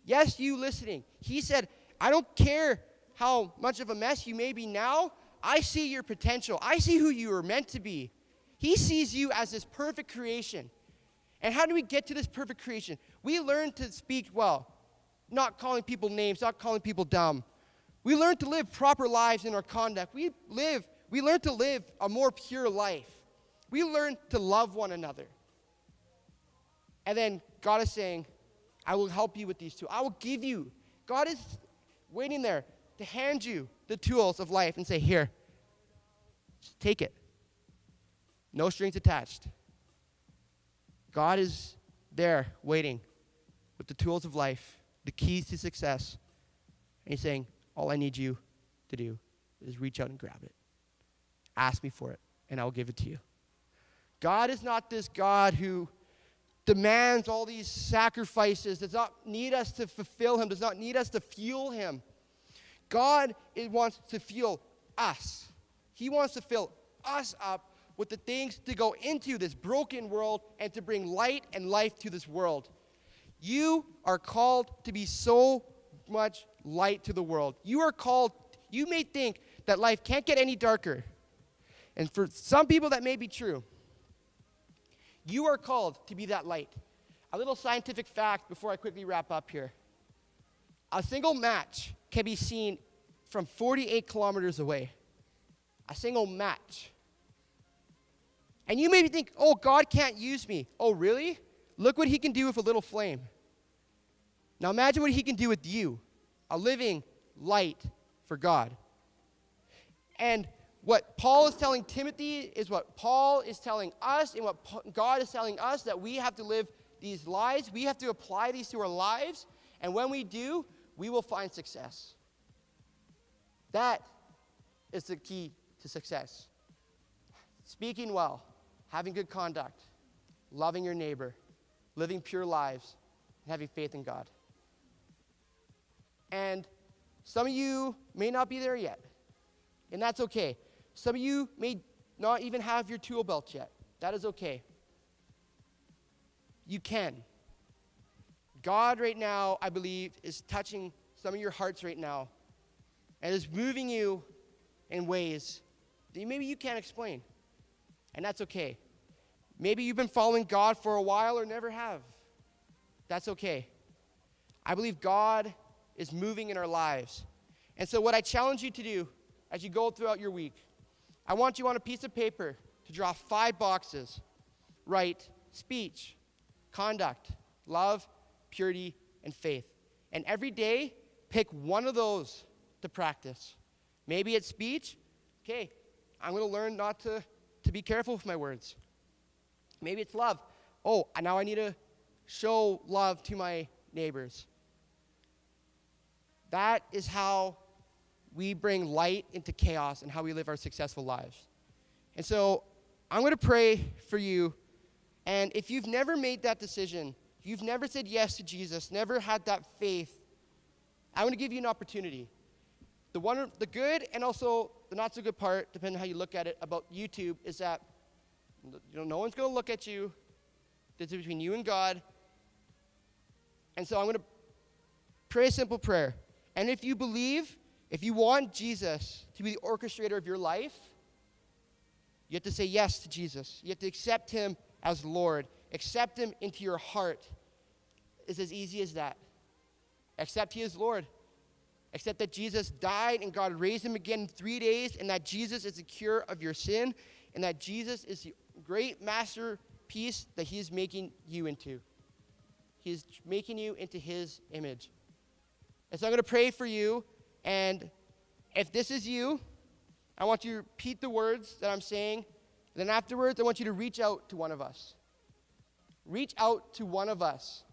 Speaker 4: Yes, you listening. He said, I don't care how much of a mess you may be now. I see your potential. I see who you are meant to be. He sees you as this perfect creation. And how do we get to this perfect creation? We learn to speak well, not calling people names, not calling people dumb. We learn to live proper lives in our conduct. We learn to live a more pure life. We learn to love one another. And then God is saying, I will help you with these two. I will give you. God is waiting there to hand you the tools of life and say, here, just take it. No strings attached. God is there waiting with the tools of life, the keys to success. And he's saying, all I need you to do is reach out and grab it. Ask me for it, and I will give it to you. God is not this God who demands all these sacrifices, does not need us to fulfill him, does not need us to fuel him. God wants to fuel us. He wants to fill us up with the things to go into this broken world and to bring light and life to this world. You are called to be so much light to the world. You are called, you may think that life can't get any darker. And for some people that may be true. You are called to be that light. A little scientific fact before I quickly wrap up here. A single match can be seen from 48 kilometers away. A single match. And you maybe think, oh, God can't use me. Oh, really? Look what he can do with a little flame. Now imagine what he can do with you, a living light for God. And what Paul is telling Timothy is what Paul is telling us, and what God is telling us, that we have to live these lives. We have to apply these to our lives. And when we do, we will find success. That is the key to success. Speaking well, having good conduct, loving your neighbor, living pure lives, and having faith in God. And some of you may not be there yet, and that's okay. Some of you may not even have your tool belt yet. That is okay. You can. God right now, I believe, is touching some of your hearts right now and is moving you in ways that maybe you can't explain. And that's okay. Maybe you've been following God for a while or never have. That's okay. I believe God is moving in our lives. And so what I challenge you to do as you go throughout your week, I want you on a piece of paper to draw 5 boxes. Write speech, conduct, love, purity, and faith. And every day, pick one of those to practice. Maybe it's speech. Okay, I'm going to learn not to be careful with my words. Maybe it's love. Oh, now I need to show love to my neighbors. That is how we bring light into chaos and how we live our successful lives. And so I'm going to pray for you. And if you've never made that decision, you've never said yes to Jesus, never had that faith, I want to give you an opportunity The good and also the not so good part, depending on how you look at it, about YouTube is that no one's going to look at you. This is between you and God. And so I'm going to pray a simple prayer. And if you believe, if you want Jesus to be the orchestrator of your life, you have to say yes to Jesus. You have to accept him as Lord. Accept him into your heart. It's as easy as that. Accept he is Lord. Accept that Jesus died and God raised him again in 3 days, and that Jesus is the cure of your sin, and that Jesus is the great masterpiece that he is making you into. He is making you into his image. And so I'm going to pray for you, and if this is you, I want you to repeat the words that I'm saying, and then afterwards I want you to reach out to one of us. Reach out to one of us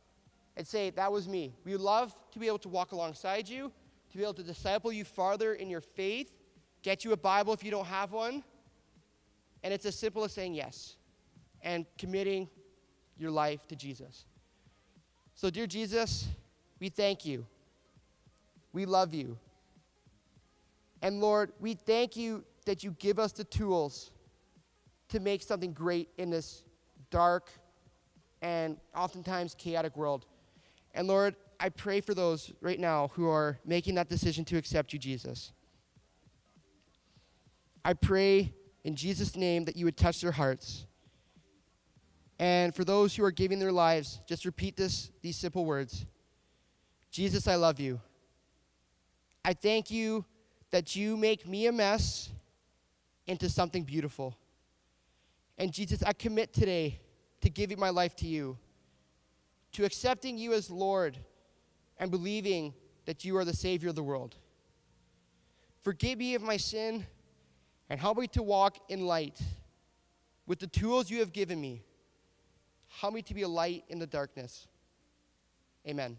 Speaker 4: and say, that was me. We would love to be able to walk alongside you, to be able to disciple you farther in your faith, get you a Bible if you don't have one. And it's as simple as saying yes and committing your life to Jesus. So, dear Jesus, we thank you. We love you. And Lord, we thank you that you give us the tools to make something great in this dark and oftentimes chaotic world. And Lord, I pray for those right now who are making that decision to accept you, Jesus. I pray in Jesus' name that you would touch their hearts. And for those who are giving their lives, just repeat these simple words. Jesus, I love you. I thank you that you make me a mess into something beautiful. And Jesus, I commit today to giving my life to you, to accepting you as Lord and believing that you are the Savior of the world. Forgive me of my sin and help me to walk in light with the tools you have given me. Help me to be a light in the darkness. Amen.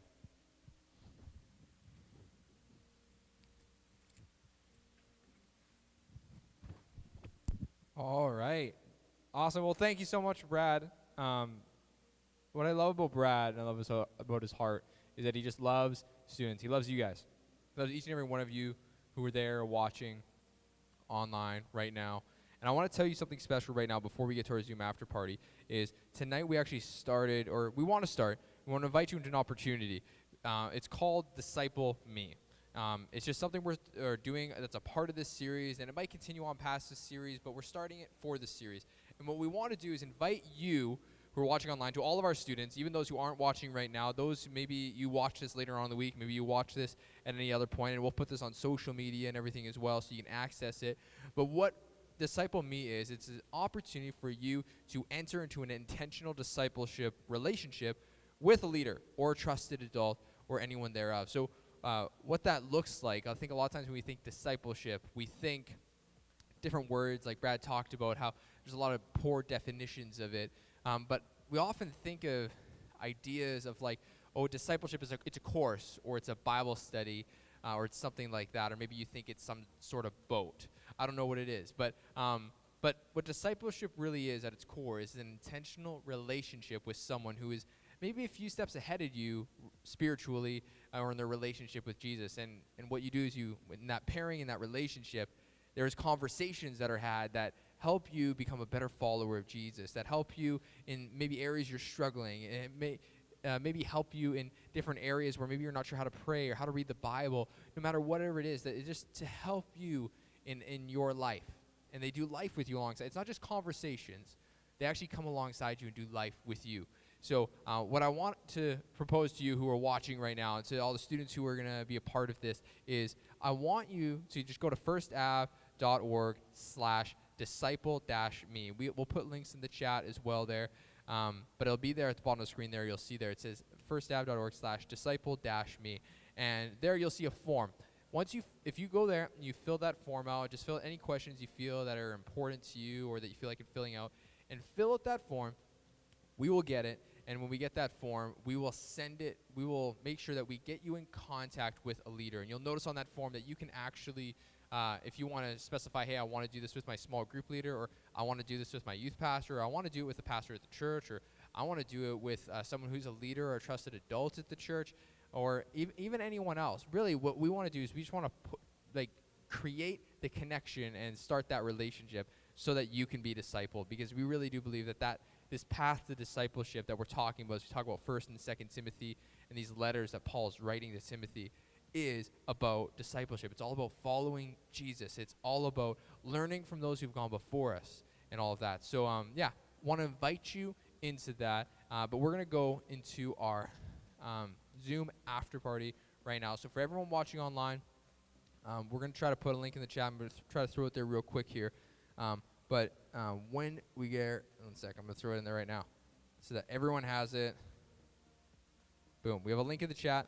Speaker 6: All right. Awesome. Well, thank you so much, Brad. What I love about Brad and I love about his heart is that he just loves students. He loves you guys. He loves each and every one of you who are there watching online right now. And I want to tell you something special right now before we get to our Zoom after party is tonight we actually started, or we want to invite you into an opportunity. It's called Disciple Me. It's just something we're doing that's a part of this series, and it might continue on past this series, but we're starting it for this series. And what we want to do is invite you who are watching online, to all of our students, even those who aren't watching right now, those who maybe you watch this later on in the week, maybe you watch this at any other point, and we'll put this on social media and everything as well so you can access it. But what Disciple Me is, it's an opportunity for you to enter into an intentional discipleship relationship with a leader or a trusted adult or anyone thereof. So what that looks like, I think a lot of times when we think discipleship, we think different words, like Brad talked about, how there's a lot of poor definitions of it. But we often think of ideas of like, oh, discipleship is it's a course, or it's a Bible study, or it's something like that, or maybe you think it's some sort of boat. I don't know what it is, but what discipleship really is at its core is an intentional relationship with someone who is maybe a few steps ahead of you spiritually or in their relationship with Jesus. And what you do is in that pairing, in that relationship, there's conversations that are had that help you become a better follower of Jesus, that help you in maybe areas you're struggling, and it may maybe help you in different areas where maybe you're not sure how to pray or how to read the Bible, no matter whatever it is, that it's just to help you in your life. And they do life with you alongside. It's not just conversations. They actually come alongside you and do life with you. So what I want to propose to you who are watching right now and to all the students who are going to be a part of this is I want you to just go to firstav.org/disciple-me. We'll put links in the chat as well there, but it'll be there at the bottom of the screen there. You'll see there it says firstav.org/disciple-me, and there you'll see a form. If you go there and you fill that form out, just fill any questions you feel that are important to you or that you feel like filling out, and fill out that form. We will get it, and when we get that form, we will send it. We will make sure that we get you in contact with a leader. And you'll notice on that form that you can actually, if you want to specify, hey, I want to do this with my small group leader, or I want to do this with my youth pastor, or I want to do it with the pastor at the church, or I want to do it with someone who's a leader or a trusted adult at the church, or even anyone else. Really, what we want to do is we just want to like create the connection and start that relationship so that you can be discipled, because we really do believe that this path to discipleship that we're talking about, as we talk about 1st and 2nd Timothy and these letters that Paul's writing to Timothy, is about discipleship. It's all about following Jesus. It's all about learning from those who've gone before us and all of that. So want to invite you into that, but we're going to go into our Zoom after party right now. So for everyone watching online, we're going to try to put a link in the chat. I'm going to try to throw it there real quick here. But when we get, one sec, I'm going to throw it in there right now so that everyone has it. Boom. We have a link in the chat.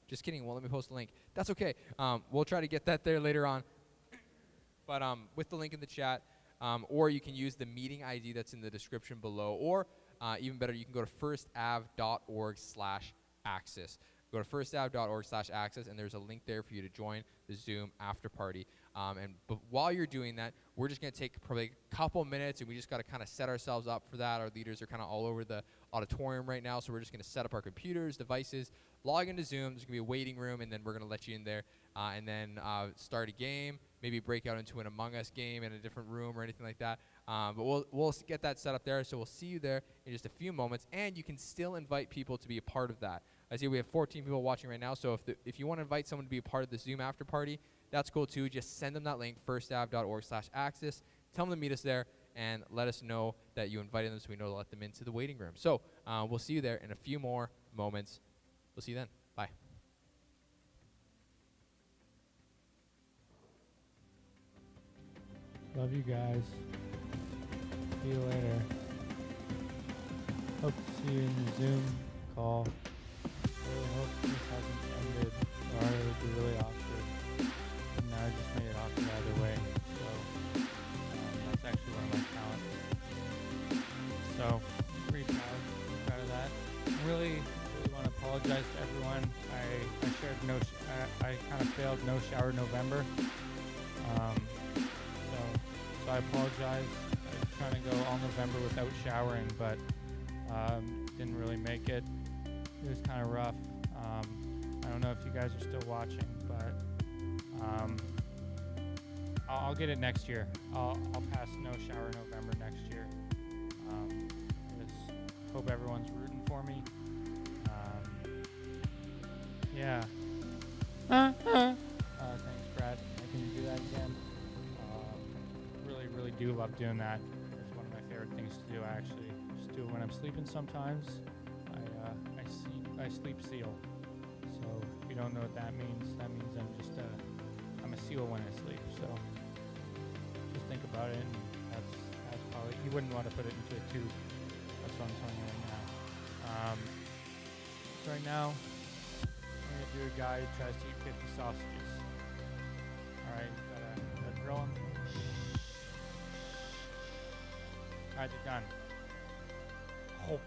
Speaker 6: Just kidding. Won't let me post the link. That's okay. We'll try to get that there later on. But with the link in the chat, or you can use the meeting ID that's in the description below, or even better, you can go to firstav.org/access. Go to firstav.org/access, and there's a link there for you to join the Zoom after party. But while you're doing that, we're just going to take probably a couple minutes, and we just got to kind of set ourselves up for that. Our leaders are kind of all over the auditorium right now, so we're just going to set up our computers, devices, log into Zoom. There's going to be a waiting room, and then we're going to let you in there, and then start a game, maybe break out into an Among Us game in a different room or anything like that. But we'll get that set up there, so we'll see you there in just a few moments, and you can still invite people to be a part of that. I see we have 14 people watching right now, so if you want to invite someone to be a part of the Zoom after party, that's cool too. Just send them that link, firstav.org/access. Tell them to meet us there, and let us know that you invited them so we know to let them into the waiting room. So we'll see you there in a few more moments. We'll see you then. Bye.
Speaker 1: Love you guys. See you later. Hope to see you in the Zoom call. I really hope this hasn't ended, or it would be really awkward. And now I just made it awkward either way. So that's actually one of my talents. So pretty proud of that. Really want to apologize to everyone. I shared I kind of failed no shower November. So I apologize. I was trying to go all November without showering, but didn't really make it. It was kind of rough. I don't know if you guys are still watching, but I'll get it next year. I'll pass no shower November next year. Just hope everyone's rooting for me. Yeah. Thanks, Brad. Can you do that again? Really do love doing that. It's one of my favorite things to do. I actually just do it when I'm sleeping sometimes. I sleep seal. So if you don't know what that means I'm a seal when I sleep. So just think about it, and that's probably, you wouldn't want to put it into a tube. That's what I'm telling you right now. So right now I'm gonna do a guy who tries to eat 50 sausages. Alright, gotta grill them. Alright, they're done. Oh.